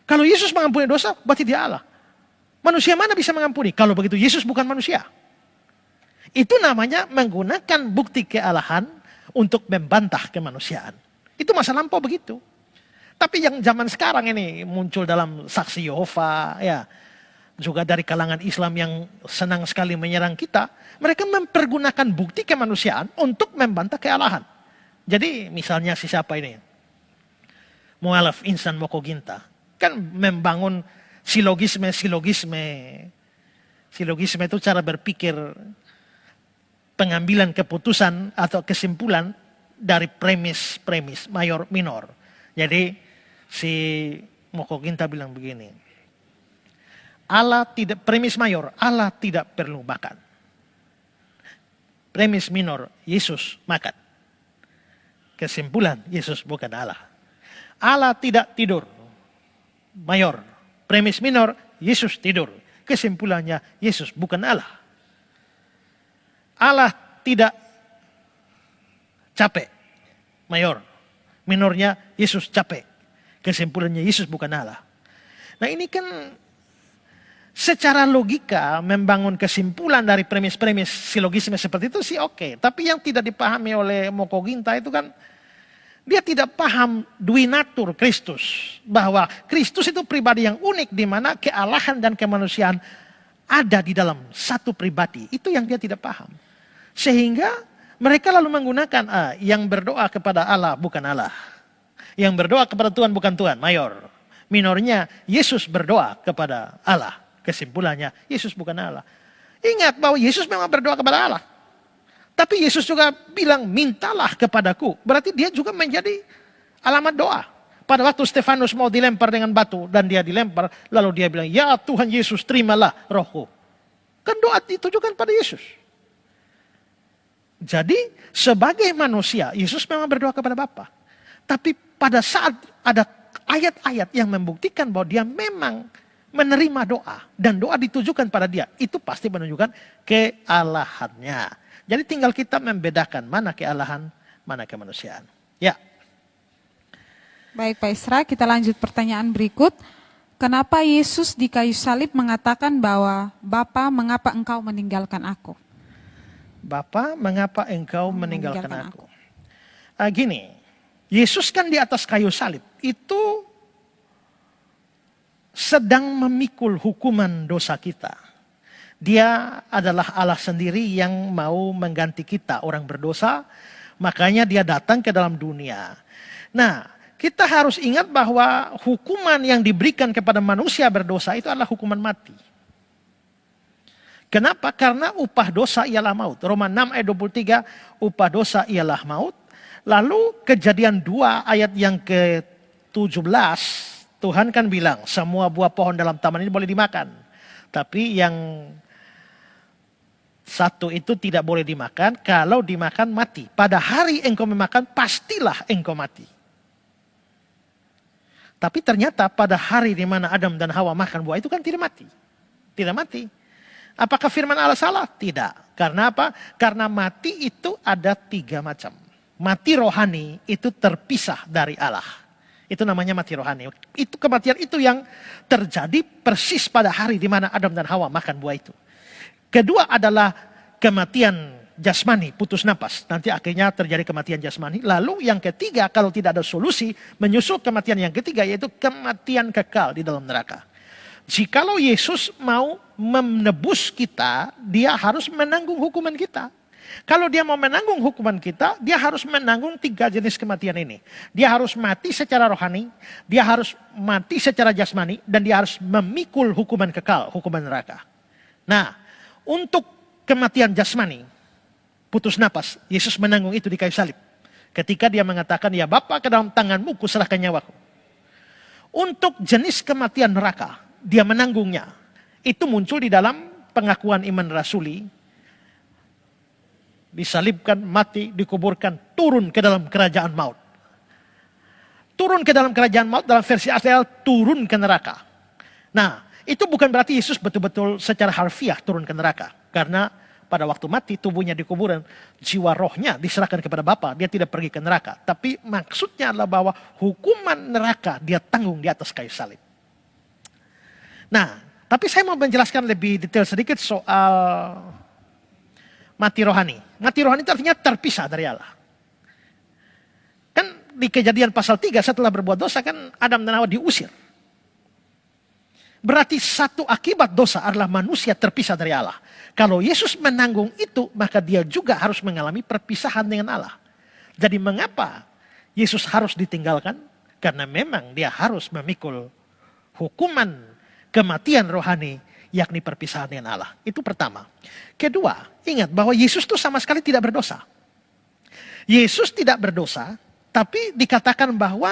Kalau Yesus mengampuni dosa, berarti dia Allah. Manusia mana bisa mengampuni? Kalau begitu Yesus bukan manusia. Itu namanya menggunakan bukti kealahan untuk membantah kemanusiaan. Itu masa lampau begitu. Tapi yang zaman sekarang ini muncul dalam saksi Yehova, ya, juga dari kalangan Islam yang senang sekali menyerang kita, mereka mempergunakan bukti kemanusiaan untuk membantah kealahan. Jadi misalnya si siapa ini? Mu'alaf Insan Moko Ginta. Kan membangun silogisme. Silogisme itu cara berpikir pengambilan keputusan atau kesimpulan dari premis mayor minor. Jadi si Moko Ginta bilang begini. Premis mayor, Allah tidak perlu makan. Premis minor, Yesus makan. Kesimpulan, Yesus bukan Allah. Allah tidak tidur. Mayor, premis minor, Yesus tidur. Kesimpulannya, Yesus bukan Allah. Allah tidak capek. Mayor, minornya, Yesus capek. Kesimpulannya, Yesus bukan Allah. Nah ini kan secara logika membangun kesimpulan dari premis-premis silogisme seperti itu sih oke. Tapi yang tidak dipahami oleh Moko Ginta itu kan dia tidak paham duinatur Kristus. Bahwa Kristus itu pribadi yang unik di mana kealahan dan kemanusiaan ada di dalam satu pribadi. Itu yang dia tidak paham. Sehingga mereka lalu menggunakan yang berdoa kepada Allah bukan Allah. Yang berdoa kepada Tuhan bukan Tuhan, mayor. Minornya Yesus berdoa kepada Allah. Kesimpulannya Yesus bukan Allah. Ingat bahwa Yesus memang berdoa kepada Allah. Tapi Yesus juga bilang, mintalah kepadaku. Berarti dia juga menjadi alamat doa. Pada waktu Stefanus mau dilempar dengan batu dan dia dilempar, lalu dia bilang, ya Tuhan Yesus terimalah rohku. Kan doa ditujukan pada Yesus. Jadi sebagai manusia, Yesus memang berdoa kepada Bapa. Tapi pada saat ada ayat-ayat yang membuktikan bahwa dia memang menerima doa. Dan doa ditujukan pada dia. Itu pasti menunjukkan kealahannya. Jadi tinggal kita membedakan mana kealahan, mana kemanusiaan. Ya. Baik Pak Isra, kita lanjut pertanyaan berikut. Kenapa Yesus di kayu salib mengatakan bahwa Bapa, mengapa engkau meninggalkan aku? Bapa, mengapa engkau meninggalkan Meninggalkan aku? Gini, Yesus kan di atas kayu salib itu sedang memikul hukuman dosa kita. Dia adalah Allah sendiri yang mau mengganti kita orang berdosa, makanya dia datang ke dalam dunia. Nah, kita harus ingat bahwa hukuman yang diberikan kepada manusia berdosa itu adalah hukuman mati. Kenapa? Karena upah dosa ialah maut. Roma 6 ayat 23, upah dosa ialah maut. Lalu Kejadian 2 ayat yang ke-17, Tuhan kan bilang semua buah pohon dalam taman ini boleh dimakan. Tapi yang satu itu tidak boleh dimakan, kalau dimakan mati. Pada hari engkau memakan, pastilah engkau mati. Tapi ternyata pada hari di mana Adam dan Hawa makan buah itu kan tidak mati. Tidak mati. Apakah firman Allah salah? Tidak. Karena apa? Karena mati itu ada 3 macam. Mati rohani itu terpisah dari Allah. Itu namanya mati rohani. Itu kematian itu yang terjadi persis pada hari di mana Adam dan Hawa makan buah itu. Kedua adalah kematian jasmani, putus napas. Nanti akhirnya terjadi kematian jasmani. Lalu yang ketiga, kalau tidak ada solusi, menyusul kematian yang ketiga, yaitu kematian kekal di dalam neraka. Jikalau Yesus mau menebus kita, dia harus menanggung hukuman kita. Kalau dia mau menanggung hukuman kita, dia harus menanggung 3 jenis kematian ini. Dia harus mati secara rohani, dia harus mati secara jasmani, dan dia harus memikul hukuman kekal, hukuman neraka. Nah, untuk kematian jasmani, putus napas, Yesus menanggung itu di kayu salib. Ketika dia mengatakan, ya Bapa, ke dalam tanganmu kuserahkan nyawaku. Untuk jenis kematian neraka, dia menanggungnya. Itu muncul di dalam pengakuan iman rasuli. Disalibkan, mati, dikuburkan, turun ke dalam kerajaan maut. Turun ke dalam kerajaan maut dalam versi asli turun ke neraka. Nah, itu bukan berarti Yesus betul-betul secara harfiah turun ke neraka. Karena pada waktu mati tubuhnya di kuburan, jiwa rohnya diserahkan kepada Bapa, dia tidak pergi ke neraka. Tapi maksudnya adalah bahwa hukuman neraka dia tanggung di atas kayu salib. Nah, tapi saya mau menjelaskan lebih detail sedikit soal mati rohani. Mati rohani itu artinya terpisah dari Allah. Kan di Kejadian pasal 3 setelah berbuat dosa kan Adam dan Hawa diusir. Berarti satu akibat dosa adalah manusia terpisah dari Allah. Kalau Yesus menanggung itu, maka dia juga harus mengalami perpisahan dengan Allah. Jadi mengapa Yesus harus ditinggalkan? Karena memang dia harus memikul hukuman kematian rohani, yakni perpisahan dengan Allah. Itu pertama. Kedua, ingat bahwa Yesus itu sama sekali tidak berdosa. Yesus tidak berdosa, tapi dikatakan bahwa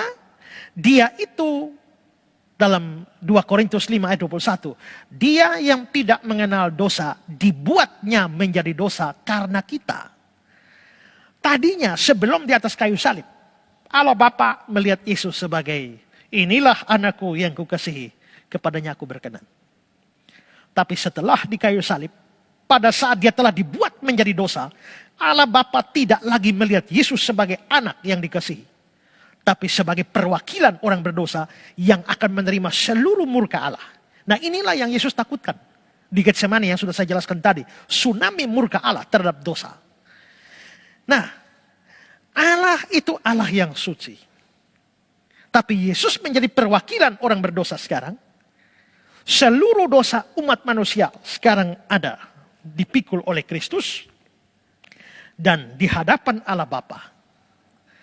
dia itu dalam 2 Korintus 5 ayat 21. Dia yang tidak mengenal dosa, dibuatnya menjadi dosa karena kita. Tadinya sebelum di atas kayu salib, Allah Bapa melihat Yesus sebagai, inilah anakku yang kukasihi, kepadanya aku berkenan. Tapi setelah di kayu salib, pada saat dia telah dibuat menjadi dosa, Allah Bapa tidak lagi melihat Yesus sebagai anak yang dikasihi, tapi sebagai perwakilan orang berdosa yang akan menerima seluruh murka Allah. Nah, inilah yang Yesus takutkan di Getsemani yang sudah saya jelaskan tadi. Tsunami murka Allah terhadap dosa. Nah, Allah itu Allah yang suci. Tapi Yesus menjadi perwakilan orang berdosa sekarang. Seluruh dosa umat manusia sekarang ada dipikul oleh Kristus dan di hadapan Allah Bapa.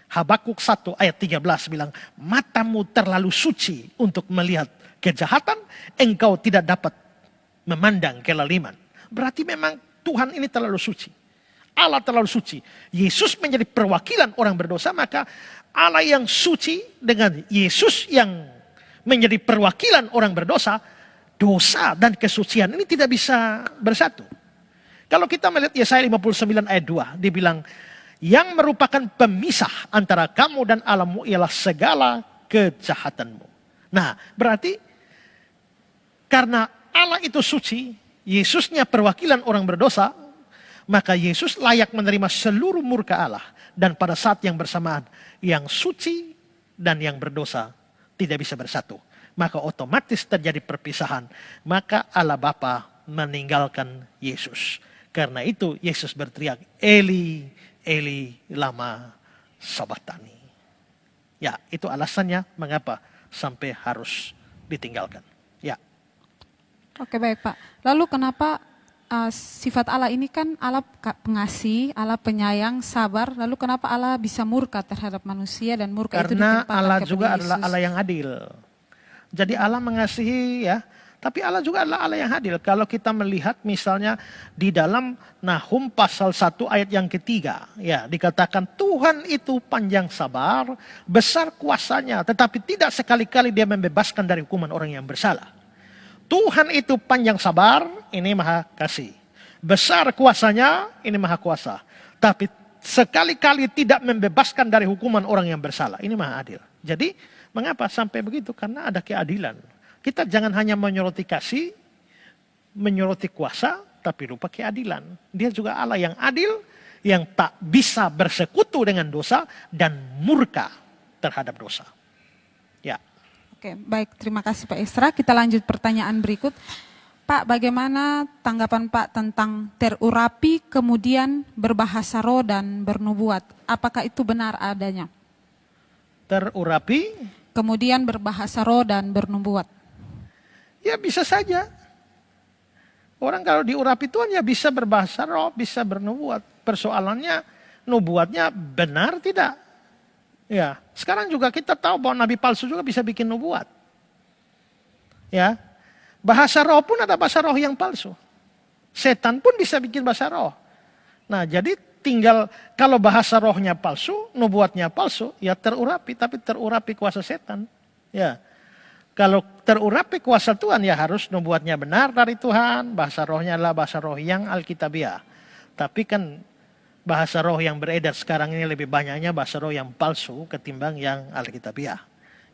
Habakuk 1 ayat 13 bilang, matamu terlalu suci untuk melihat kejahatan, engkau tidak dapat memandang kelaliman. Berarti memang Tuhan ini terlalu suci. Allah terlalu suci. Yesus menjadi perwakilan orang berdosa, maka Allah yang suci dengan Yesus yang menjadi perwakilan orang berdosa, dosa dan kesucian ini tidak bisa bersatu. Kalau kita melihat Yesaya 59 ayat 2, dia bilang, yang merupakan pemisah antara kamu dan Allahmu ialah segala kejahatanmu. Nah, berarti karena Allah itu suci, Yesusnya perwakilan orang berdosa, maka Yesus layak menerima seluruh murka Allah. Dan pada saat yang bersamaan, yang suci dan yang berdosa tidak bisa bersatu. maka otomatis terjadi perpisahan. Maka Allah Bapa meninggalkan Yesus. Karena itu Yesus berteriak, Eli, Eli, lama sabaktani. Ya, itu alasannya mengapa sampai harus ditinggalkan. Ya. Oke, baik Pak. Lalu kenapa sifat Allah ini kan Allah pengasih, Allah penyayang, sabar. Lalu kenapa Allah bisa murka terhadap manusia dan murka itu Karena ditimpakan Allah kepada juga Yesus? adalah Allah yang adil. Jadi Allah mengasihi ya, tapi Allah juga adalah Allah yang adil. Kalau kita melihat misalnya di dalam Nahum pasal 1 ayat yang ketiga, ya dikatakan Tuhan itu panjang sabar, besar kuasanya, tetapi tidak sekali-kali dia membebaskan dari hukuman orang yang bersalah. Tuhan itu panjang sabar, ini maha kasih. Besar kuasanya, ini maha kuasa. Tapi sekali-kali tidak membebaskan dari hukuman orang yang bersalah, ini maha adil. Jadi mengapa sampai begitu? Karena ada keadilan. Kita jangan hanya menyoroti kasih, menyoroti kuasa, tapi lupa keadilan. Dia juga Allah yang adil, yang tak bisa bersekutu dengan dosa dan murka terhadap dosa. Ya. Oke, baik. Terima kasih Pak Esra. Kita lanjut pertanyaan berikut. Pak, bagaimana tanggapan Pak tentang terurapi kemudian berbahasa roh dan bernubuat? Apakah itu benar adanya? Terurapi, Kemudian berbahasa roh dan bernubuat. ya bisa saja. Orang kalau diurapi Tuhan ya bisa berbahasa roh, bisa bernubuat. Persoalannya nubuatnya benar tidak? Ya, sekarang juga kita tahu bahwa nabi palsu juga bisa bikin nubuat. Ya. Bahasa roh pun ada bahasa roh yang palsu. Setan pun bisa bikin bahasa roh. Nah, jadi tinggal kalau bahasa rohnya palsu, nubuatnya palsu, ya terurapi, tapi terurapi kuasa setan. Ya. Kalau terurapi kuasa Tuhan ya harus nubuatnya benar dari Tuhan, bahasa rohnya adalah bahasa roh yang alkitabiah. Tapi kan bahasa roh yang beredar sekarang ini lebih banyaknya bahasa roh yang palsu ketimbang yang alkitabiah.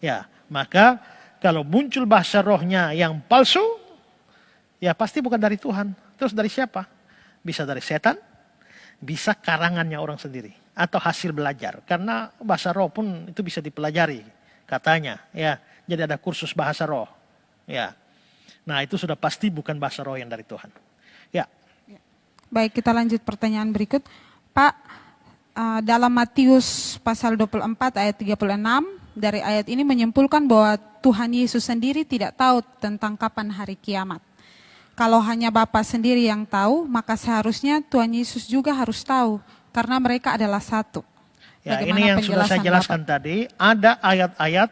Ya, maka kalau muncul bahasa rohnya yang palsu, ya pasti bukan dari Tuhan. Terus dari siapa? Bisa dari setan, bisa karangannya orang sendiri atau hasil belajar. Karena bahasa roh pun itu bisa dipelajari katanya, ya. Jadi ada kursus bahasa roh. Ya. Nah, itu sudah pasti bukan bahasa roh yang dari Tuhan. Ya. Baik, kita lanjut pertanyaan berikut. Pak, dalam Matius pasal 24 ayat 36, dari ayat ini menyimpulkan bahwa Tuhan Yesus sendiri tidak tahu tentang kapan hari kiamat. Kalau hanya Bapa sendiri yang tahu, maka seharusnya Tuhan Yesus juga harus tahu, karena mereka adalah satu. Ya, Bagaimana ini yang sudah saya jelaskan Bapak? tadi. Ada ayat-ayat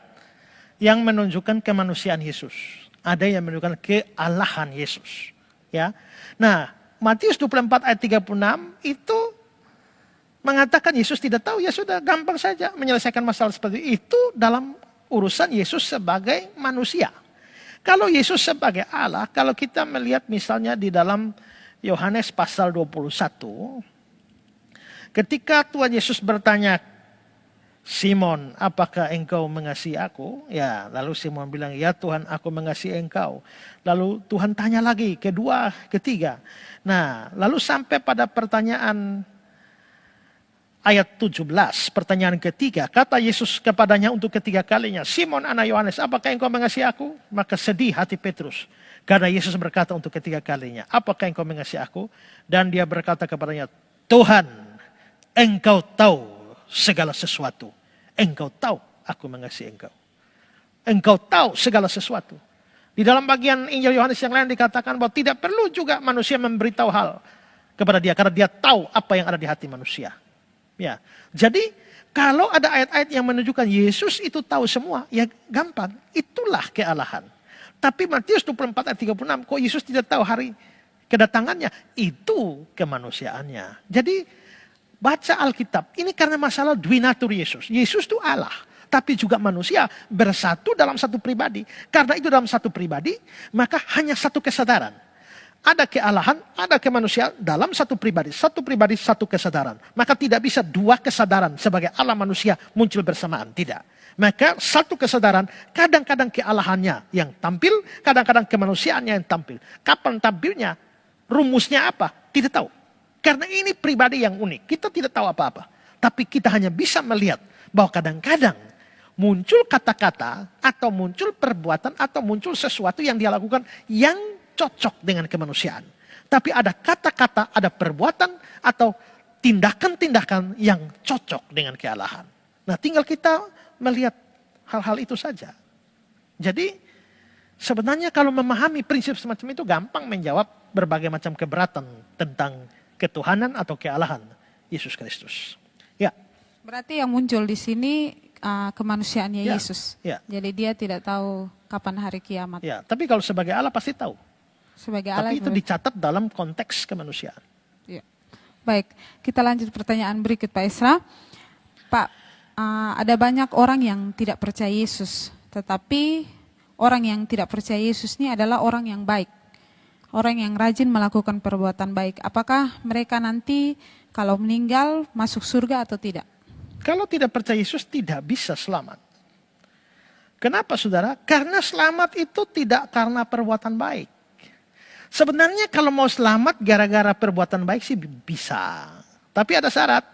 yang menunjukkan kemanusiaan Yesus. Ada yang menunjukkan kealahan Yesus. Ya. Nah, Matius 24 ayat 36 itu mengatakan Yesus tidak tahu, ya sudah gampang saja menyelesaikan masalah seperti itu dalam urusan Yesus sebagai manusia. Kalau Yesus sebagai Allah, kalau kita melihat misalnya di dalam Yohanes pasal 21, ketika Tuhan Yesus bertanya, Simon, apakah engkau mengasihi aku? Ya, lalu Simon bilang, ya Tuhan, aku mengasihi engkau. Lalu Tuhan tanya lagi, kedua, ketiga. Nah, lalu sampai pada pertanyaan ayat 17, pertanyaan ketiga. Kata Yesus kepadanya untuk ketiga kalinya, Simon anak Yohanes, apakah engkau mengasihi aku? Maka sedih hati Petrus. Karena Yesus berkata untuk ketiga kalinya, apakah engkau mengasihi aku? Dan dia berkata kepadanya, Tuhan, engkau tahu segala sesuatu. Engkau tahu aku mengasihi engkau. Engkau tahu segala sesuatu. Di dalam bagian Injil Yohanes yang lain dikatakan bahwa tidak perlu juga manusia memberitahu hal kepada dia. Karena dia tahu apa yang ada di hati manusia. Ya, jadi kalau ada ayat-ayat yang menunjukkan Yesus itu tahu semua, ya gampang. Itulah kealahan. Tapi Matius 24 ayat 36, kok Yesus tidak tahu hari kedatangannya? Itu kemanusiaannya. Jadi baca Alkitab, ini karena masalah duinatur Yesus. Yesus itu Allah, tapi juga manusia bersatu dalam satu pribadi. Karena itu dalam satu pribadi, maka hanya satu kesadaran. Ada kealahan, ada kemanusiaan dalam satu pribadi, satu kesadaran. Maka tidak bisa dua kesadaran sebagai Allah manusia muncul bersamaan, tidak. Maka satu kesadaran, kadang-kadang kealahannya yang tampil, kadang-kadang kemanusiaannya yang tampil. Kapan tampilnya, rumusnya apa, tidak tahu. Karena ini pribadi yang unik, kita tidak tahu apa-apa. Tapi kita hanya bisa melihat bahwa kadang-kadang muncul kata-kata atau muncul perbuatan atau muncul sesuatu yang dia lakukan yang cocok dengan kemanusiaan. Tapi ada kata-kata, ada perbuatan atau tindakan-tindakan yang cocok dengan kealahan. Nah, tinggal kita melihat hal-hal itu saja. Jadi sebenarnya kalau memahami prinsip semacam itu gampang menjawab berbagai macam keberatan tentang ketuhanan atau kealahan Yesus Kristus. Ya. Berarti yang muncul di sini kemanusiaannya Ya, Yesus. ya. Jadi dia tidak tahu kapan hari kiamat. Ya, tapi kalau sebagai Allah pasti tahu. Sebagai Allah. Tapi itu dicatat dalam konteks kemanusiaan. Ya. Baik, kita lanjut pertanyaan berikut Pak Esra. Pak, ada banyak orang yang tidak percaya Yesus, tetapi orang yang tidak percaya Yesus ini adalah orang yang baik. Orang yang rajin melakukan perbuatan baik. Apakah mereka nanti kalau meninggal masuk surga atau tidak? Kalau tidak percaya Yesus tidak bisa selamat. Kenapa saudara? Karena selamat itu tidak karena perbuatan baik. Sebenarnya kalau mau selamat gara-gara perbuatan baik sih bisa. Tapi ada syarat.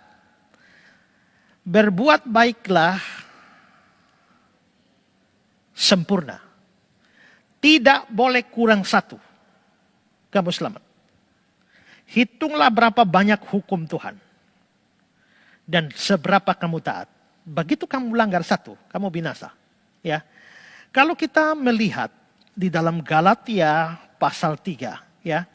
Berbuat baiklah sempurna. Tidak boleh kurang satu. Kamu selamat. Hitunglah berapa banyak hukum Tuhan. Dan seberapa kamu taat. Begitu kamu langgar satu, kamu binasa. Ya. Kalau kita melihat di dalam Galatia pasal 3, ya.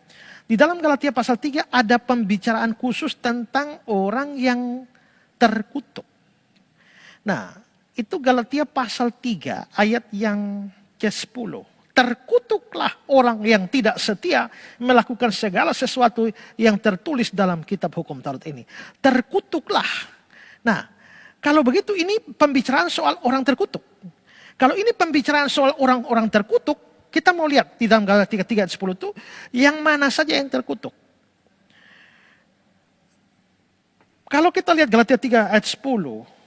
Di dalam Galatia pasal 3 ada pembicaraan khusus tentang orang yang terkutuk. Nah, itu Galatia pasal 3 ayat yang ke-10. Terkutuklah orang yang tidak setia melakukan segala sesuatu yang tertulis dalam kitab hukum Taurat ini. Terkutuklah. Nah, kalau begitu ini pembicaraan soal orang terkutuk. Kalau ini pembicaraan soal orang-orang terkutuk, kita mau lihat di dalam Galatia 3 ayat 10 itu yang mana saja yang terkutuk. Kalau kita lihat Galatia 3 ayat 10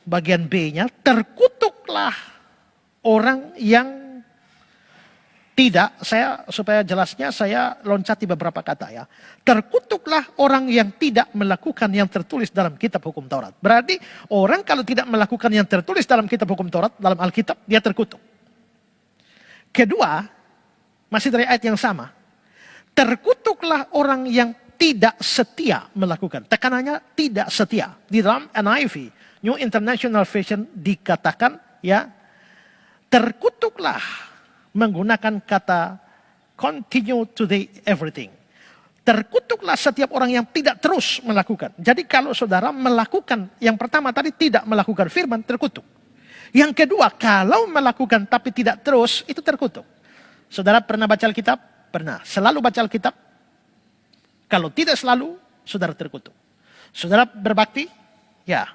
bagian B-nya, terkutuklah orang yang tidak, supaya jelasnya saya loncati beberapa kata ya. Terkutuklah orang yang tidak melakukan yang tertulis dalam kitab hukum Taurat. Berarti orang kalau tidak melakukan yang tertulis dalam kitab hukum Taurat, dalam Alkitab, dia terkutuk. Kedua, masih dari ayat yang sama. Terkutuklah orang yang tidak setia melakukan. Tekanannya tidak setia. Di dalam NIV, New International Version dikatakan ya, terkutuklah menggunakan kata continue to the everything. Terkutuklah setiap orang yang tidak terus melakukan. Jadi kalau saudara melakukan, yang pertama tadi tidak melakukan firman, terkutuk. Yang kedua, kalau melakukan tapi tidak terus, itu terkutuk. Saudara pernah baca Alkitab? Pernah. Selalu baca Alkitab? Kalau tidak selalu, saudara terkutuk. Saudara berbakti? Ya.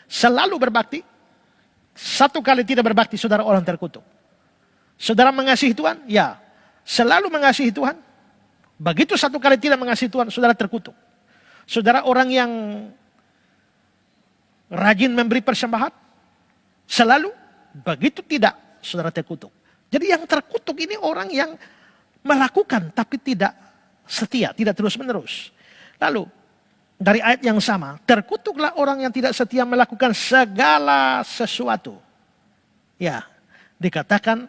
Selalu berbakti? Satu kali tidak berbakti, saudara orang terkutuk. Saudara mengasihi Tuhan? Ya. Selalu mengasihi Tuhan? Begitu satu kali tidak mengasihi Tuhan, saudara terkutuk. Saudara orang yang rajin memberi persembahan? Selalu? Begitu tidak, saudara terkutuk. Jadi yang terkutuk ini orang yang melakukan tapi tidak setia, tidak terus-menerus. Lalu, dari ayat yang sama, terkutuklah orang yang tidak setia melakukan segala sesuatu. Ya, dikatakan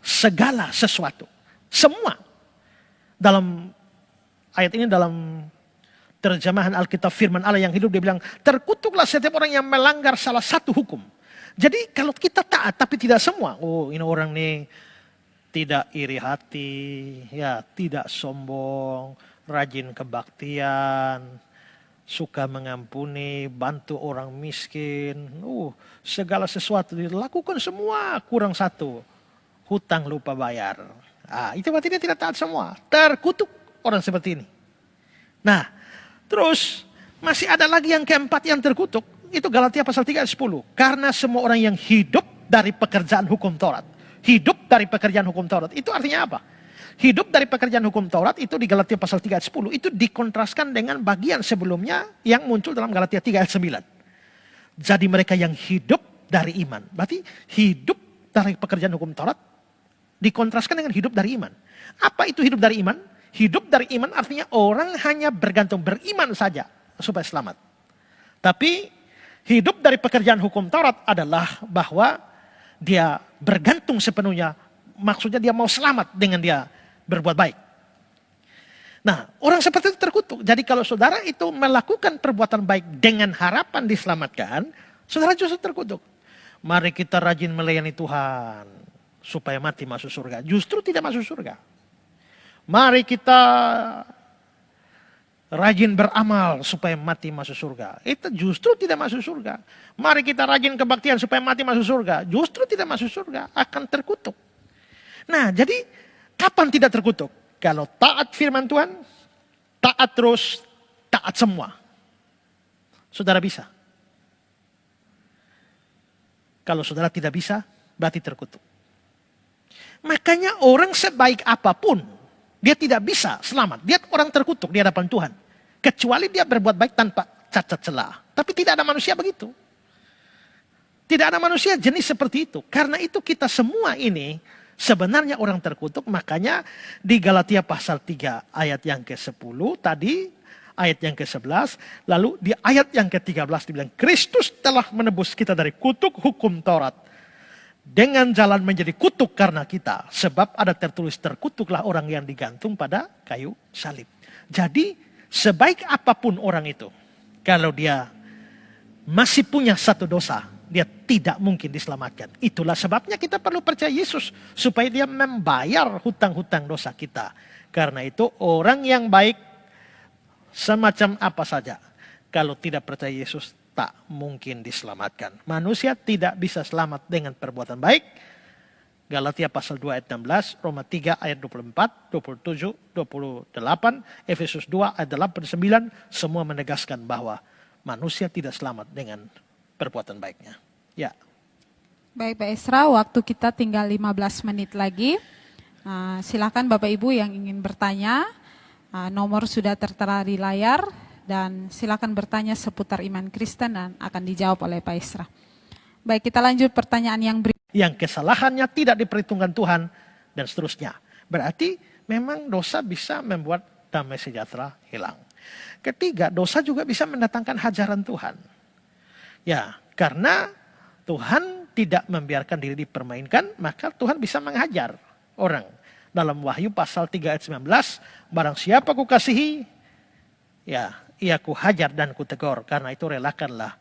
segala sesuatu. Semua. Dalam ayat ini dalam terjemahan Alkitab firman Allah yang hidup dia bilang, terkutuklah setiap orang yang melanggar salah satu hukum. Jadi kalau kita taat tapi tidak semua. Oh, ini orang nih tidak iri hati, ya, tidak sombong, rajin kebaktian, suka mengampuni, bantu orang miskin. Segala sesuatu dilakukan semua, kurang satu. Hutang lupa bayar. Itu berarti dia tidak taat semua. Terkutuk orang seperti ini. Nah, terus masih ada lagi yang keempat yang terkutuk. Itu Galatia pasal 3 ayat 10. Karena semua orang yang hidup dari pekerjaan hukum Taurat. Hidup dari pekerjaan hukum Taurat. Itu artinya apa? Hidup dari pekerjaan hukum Taurat itu di Galatia pasal 3 ayat 10. Itu dikontraskan dengan bagian sebelumnya yang muncul dalam Galatia 3 ayat 9. Jadi mereka yang hidup dari iman. Berarti hidup dari pekerjaan hukum Taurat dikontraskan dengan hidup dari iman. Apa itu hidup dari iman? Hidup dari iman artinya orang hanya bergantung beriman saja supaya selamat. Tapi Hidup dari pekerjaan hukum Taurat adalah bahwa dia bergantung sepenuhnya, maksudnya dia mau selamat dengan dia berbuat baik. Nah, orang seperti itu terkutuk. Jadi kalau saudara itu melakukan perbuatan baik dengan harapan diselamatkan, saudara justru terkutuk. Mari kita rajin melayani Tuhan supaya mati masuk surga. Justru tidak masuk surga. Mari kita rajin beramal supaya mati masuk surga. Itu justru tidak masuk surga. Mari kita rajin kebaktian supaya mati masuk surga. Justru tidak masuk surga, akan terkutuk. Nah, jadi kapan tidak terkutuk? Kalau taat firman Tuhan, taat terus, taat semua. Saudara bisa. Kalau saudara tidak bisa, berarti terkutuk. Makanya orang sebaik apapun, dia tidak bisa selamat. Dia orang terkutuk di hadapan Tuhan. Kecuali dia berbuat baik tanpa cacat celah. Tapi tidak ada manusia begitu. Tidak ada manusia jenis seperti itu. Karena itu kita semua ini sebenarnya orang terkutuk. Makanya di Galatia pasal 3 ayat yang ke-10 tadi, ayat yang ke-11. Lalu di ayat yang ke-13 dibilang, Kristus telah menebus kita dari kutuk hukum Taurat. Dengan jalan menjadi kutuk karena kita. Sebab ada tertulis, terkutuklah orang yang digantung pada kayu salib. Jadi sebaik apapun orang itu, kalau dia masih punya satu dosa, dia tidak mungkin diselamatkan. Itulah sebabnya kita perlu percaya Yesus supaya dia membayar hutang-hutang dosa kita. Karena itu orang yang baik semacam apa saja, kalau tidak percaya Yesus tak mungkin diselamatkan. Manusia tidak bisa selamat dengan perbuatan baik. Galatia pasal 2 ayat 16, Roma 3 ayat 24, 27, 28, Efesus 2 ayat 8, 9, semua menegaskan bahwa manusia tidak selamat dengan perbuatan baiknya. Ya. Baik Pak Esra, waktu kita tinggal 15 menit lagi. Silakan Bapak Ibu yang ingin bertanya, nomor sudah tertera di layar. Dan silakan bertanya seputar iman Kristen dan akan dijawab oleh Pak Esra. Baik, kita lanjut pertanyaan yang berikutnya. Yang kesalahannya tidak diperhitungkan Tuhan dan seterusnya. Berarti memang dosa bisa membuat damai sejahtera hilang. Ketiga, dosa juga bisa mendatangkan hajaran Tuhan. Ya, karena Tuhan tidak membiarkan diri dipermainkan, maka Tuhan bisa menghajar orang. Dalam Wahyu pasal 3 ayat 19, barang siapa ku kasihi, ya, ia ku hajar dan ku tegur, karena itu relakanlah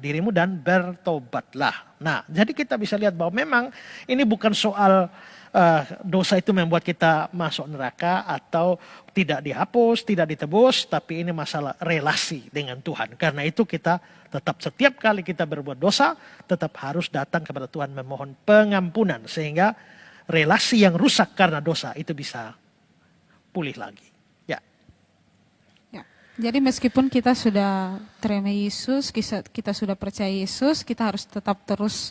dirimu dan bertobatlah. Nah, jadi kita bisa lihat bahwa memang ini bukan soal dosa itu membuat kita masuk neraka atau tidak dihapus, tidak ditebus, tapi ini masalah relasi dengan Tuhan. Karena itu kita tetap setiap kali kita berbuat dosa, tetap harus datang kepada Tuhan memohon pengampunan sehingga relasi yang rusak karena dosa itu bisa pulih lagi. Jadi meskipun kita sudah terima Yesus, kita sudah percaya Yesus, kita harus tetap terus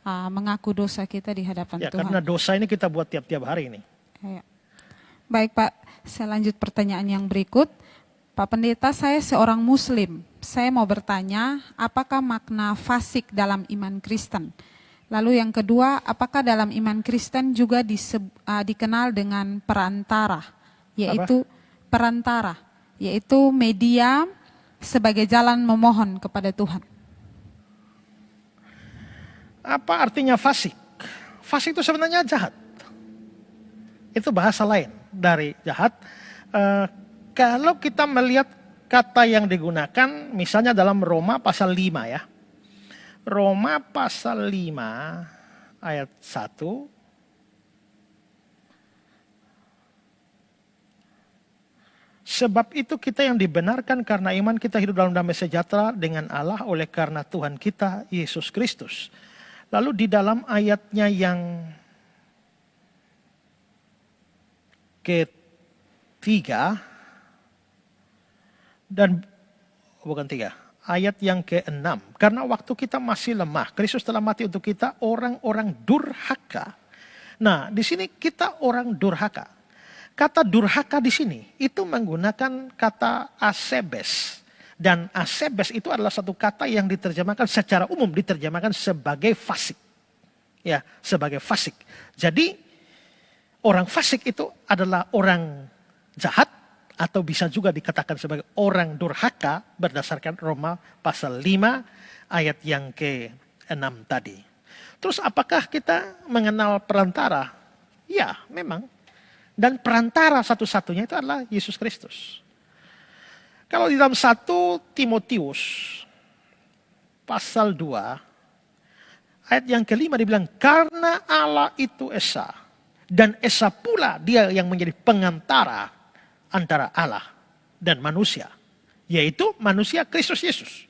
mengaku dosa kita di hadapan Tuhan. Karena dosa ini kita buat tiap-tiap hari ini. Ya. Baik Pak, saya lanjut pertanyaan yang berikut. Pak Pendeta, saya seorang Muslim. Saya mau bertanya, apakah makna fasik dalam iman Kristen? Lalu yang kedua, apakah dalam iman Kristen juga dikenal dengan perantara, yaitu perantara? Yaitu media sebagai jalan memohon kepada Tuhan. Apa artinya fasik? Fasik itu sebenarnya jahat. Itu bahasa lain dari jahat. Kalau kita melihat kata yang digunakan, misalnya dalam Roma pasal 5 ya. Roma pasal 5 ayat 1. Sebab itu kita yang dibenarkan karena iman kita hidup dalam damai sejahtera dengan Allah oleh karena Tuhan kita Yesus Kristus. Lalu di dalam ayatnya yang ketiga dan bukan tiga, ayat yang ke-6. Karena waktu kita masih lemah, Kristus telah mati untuk kita orang-orang durhaka. Nah, di sini kita orang durhaka. Kata durhaka di sini itu menggunakan kata asebes. Dan asebes itu adalah satu kata yang diterjemahkan secara umum, diterjemahkan sebagai fasik. Ya, sebagai fasik. Jadi orang fasik itu adalah orang jahat, atau bisa juga dikatakan sebagai orang durhaka berdasarkan Roma pasal 5 ayat yang ke-6 tadi. Terus apakah kita mengenal perantara? Ya, memang. Dan perantara satu-satunya itu adalah Yesus Kristus. Kalau di dalam 1 Timotius pasal 2 ayat yang ke-5 dibilang, karena Allah itu Esa, dan Esa pula dia yang menjadi pengantara antara Allah dan manusia, yaitu manusia Kristus Yesus.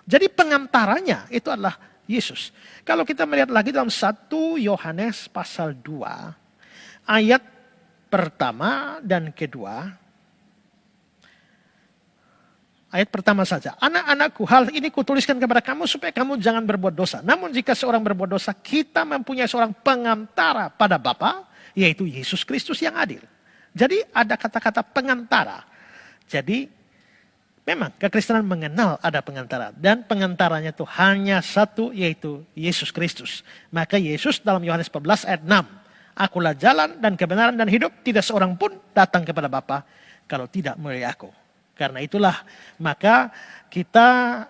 Jadi pengantaranya itu adalah Yesus. Kalau kita melihat lagi dalam 1 Yohanes pasal 2 ayat pertama dan kedua. Ayat pertama saja. Anak-anakku, hal ini kutuliskan kepada kamu supaya kamu jangan berbuat dosa. Namun jika seorang berbuat dosa, kita mempunyai seorang pengantara pada Bapa, yaitu Yesus Kristus yang adil. Jadi ada kata-kata pengantara. Jadi memang kekristenan mengenal ada pengantara. Dan pengantaranya itu hanya satu, yaitu Yesus Kristus. Maka Yesus dalam Yohanes 14 ayat 6. Akulah jalan dan kebenaran dan hidup. Tidak seorang pun datang kepada Bapa kalau tidak melalui aku. Karena itulah maka kita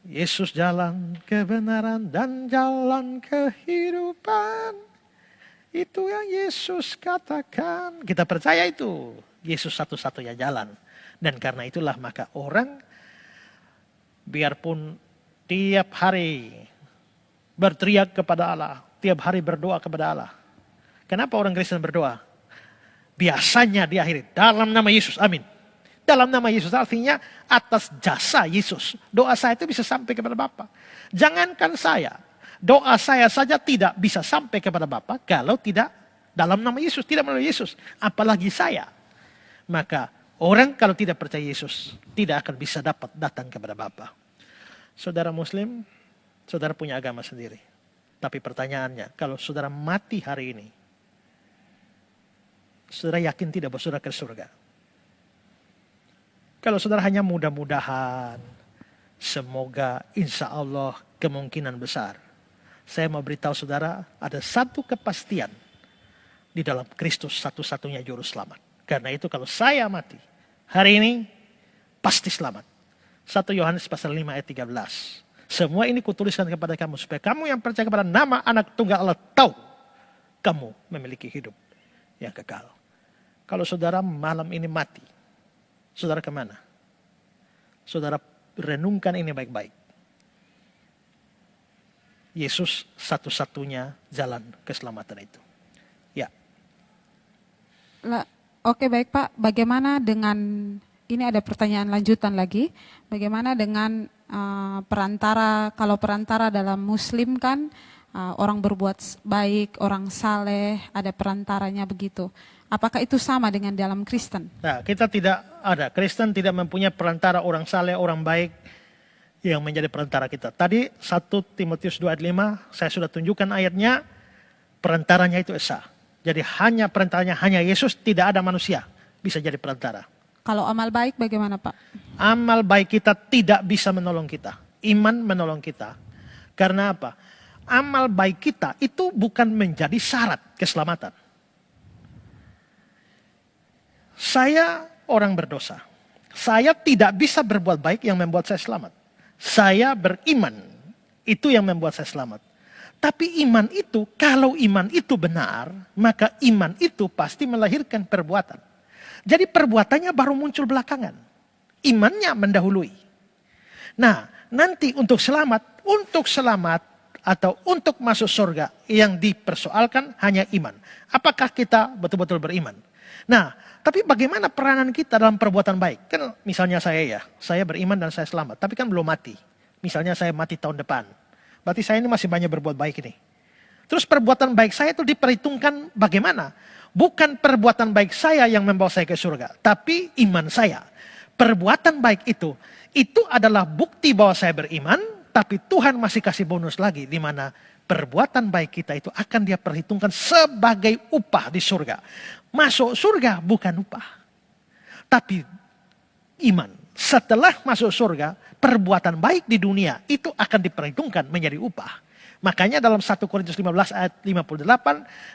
Yesus jalan kebenaran dan jalan kehidupan. Itu yang Yesus katakan. Kita percaya itu. Yesus satu-satunya jalan. Dan karena itulah maka orang biarpun tiap hari berteriak kepada Allah. Tiap hari berdoa kepada Allah. Kenapa orang Kristen berdoa? Biasanya diakhiri dalam nama Yesus, amin. Dalam nama Yesus artinya atas jasa Yesus. Doa saya itu bisa sampai kepada Bapa. Jangankan saya, doa saya saja tidak bisa sampai kepada Bapa kalau tidak dalam nama Yesus, tidak melalui Yesus. Apalagi saya. Maka orang kalau tidak percaya Yesus tidak akan bisa dapat datang kepada Bapa. Saudara Muslim, saudara punya agama sendiri. Tapi pertanyaannya, kalau saudara mati hari ini, saudara yakin tidak bahwa saudara ke surga? Kalau saudara hanya mudah-mudahan, semoga, insya Allah, kemungkinan besar. Saya mau beritahu saudara, ada satu kepastian di dalam Kristus satu-satunya juru selamat. Karena itu kalau saya mati, hari ini pasti selamat. 1 Yohanes pasal 5 ayat 13. Semua ini kutuliskan kepada kamu, supaya kamu yang percaya kepada nama anak tunggal Allah tahu kamu memiliki hidup yang kekal. Kalau saudara malam ini mati, saudara kemana? Saudara renungkan ini baik-baik. Yesus satu-satunya jalan keselamatan itu. Ya. Oke baik Pak, bagaimana dengan, ini ada pertanyaan lanjutan lagi. Bagaimana dengan perantara, kalau perantara dalam Muslim kan orang berbuat baik, orang saleh, ada perantaranya begitu. Apakah itu sama dengan dalam Kristen? Nah, kita tidak ada. Kristen tidak mempunyai perantara orang saleh, orang baik yang menjadi perantara kita. Tadi 1 Timotius 2 ayat 5, saya sudah tunjukkan ayatnya, perantaranya itu Esa. Jadi hanya perantaranya, hanya Yesus, tidak ada manusia bisa jadi perantara. Kalau amal baik bagaimana Pak? Amal baik kita tidak bisa menolong kita. Iman menolong kita. Karena apa? Amal baik kita itu bukan menjadi syarat keselamatan. Saya orang berdosa. Saya tidak bisa berbuat baik yang membuat saya selamat. Saya beriman. Itu yang membuat saya selamat. Tapi iman itu, kalau iman itu benar, maka iman itu pasti melahirkan perbuatan. Jadi perbuatannya baru muncul belakangan. Imannya mendahului. Nah, nanti untuk selamat atau untuk masuk surga yang dipersoalkan hanya iman. Apakah kita betul-betul beriman? Nah, tapi bagaimana peranan kita dalam perbuatan baik? Kan misalnya saya beriman dan saya selamat, tapi kan belum mati. Misalnya saya mati tahun depan. Berarti saya ini masih banyak berbuat baik ini. Terus perbuatan baik saya itu diperhitungkan bagaimana? Bukan perbuatan baik saya yang membawa saya ke surga, tapi iman saya. Perbuatan baik itu adalah bukti bahwa saya beriman, tapi Tuhan masih kasih bonus lagi di mana perbuatan baik kita itu akan dia perhitungkan sebagai upah di surga. Masuk surga bukan upah, tapi iman. Setelah masuk surga, perbuatan baik di dunia itu akan diperhitungkan menjadi upah. Makanya dalam 1 Korintus 15 ayat 58,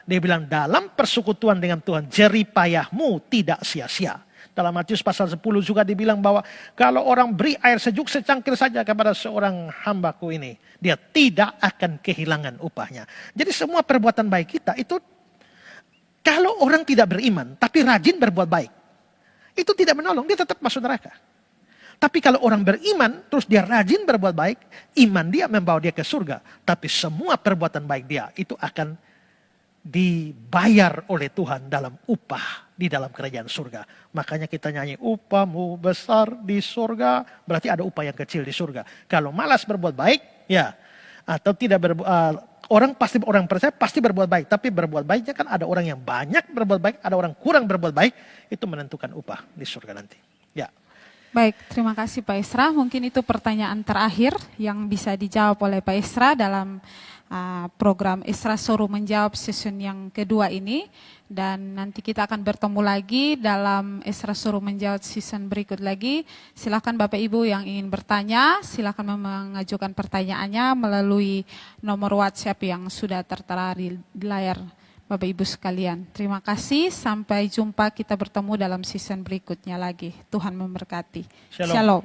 dia bilang dalam persekutuan dengan Tuhan, jeripayahmu tidak sia-sia. Dalam Matius pasal 10 juga dibilang bahwa kalau orang beri air sejuk secangkir saja kepada seorang hambaku ini, dia tidak akan kehilangan upahnya. Jadi semua perbuatan baik kita itu, kalau orang tidak beriman tapi rajin berbuat baik, itu tidak menolong, dia tetap masuk neraka. Tapi kalau orang beriman, terus dia rajin berbuat baik, iman dia membawa dia ke surga. Tapi semua perbuatan baik dia itu akan dibayar oleh Tuhan dalam upah di dalam kerajaan surga. Makanya kita nyanyi, upahmu besar di surga, berarti ada upah yang kecil di surga. Kalau malas berbuat baik, ya, atau tidak orang percaya pasti berbuat baik. Tapi berbuat baiknya kan ada orang yang banyak berbuat baik, ada orang kurang berbuat baik, itu menentukan upah di surga nanti. Ya. Baik, terima kasih Pak Esra. Mungkin itu pertanyaan terakhir yang bisa dijawab oleh Pak Esra dalam program Esra Suruh Menjawab season yang kedua ini. Dan nanti kita akan bertemu lagi dalam Esra Suruh Menjawab season berikut lagi. Silakan Bapak Ibu yang ingin bertanya, silakan mengajukan pertanyaannya melalui nomor WhatsApp yang sudah tertera di layar Bapak Ibu sekalian. Terima kasih, sampai jumpa, kita bertemu dalam season berikutnya lagi. Tuhan memberkati. Shalom. Shalom.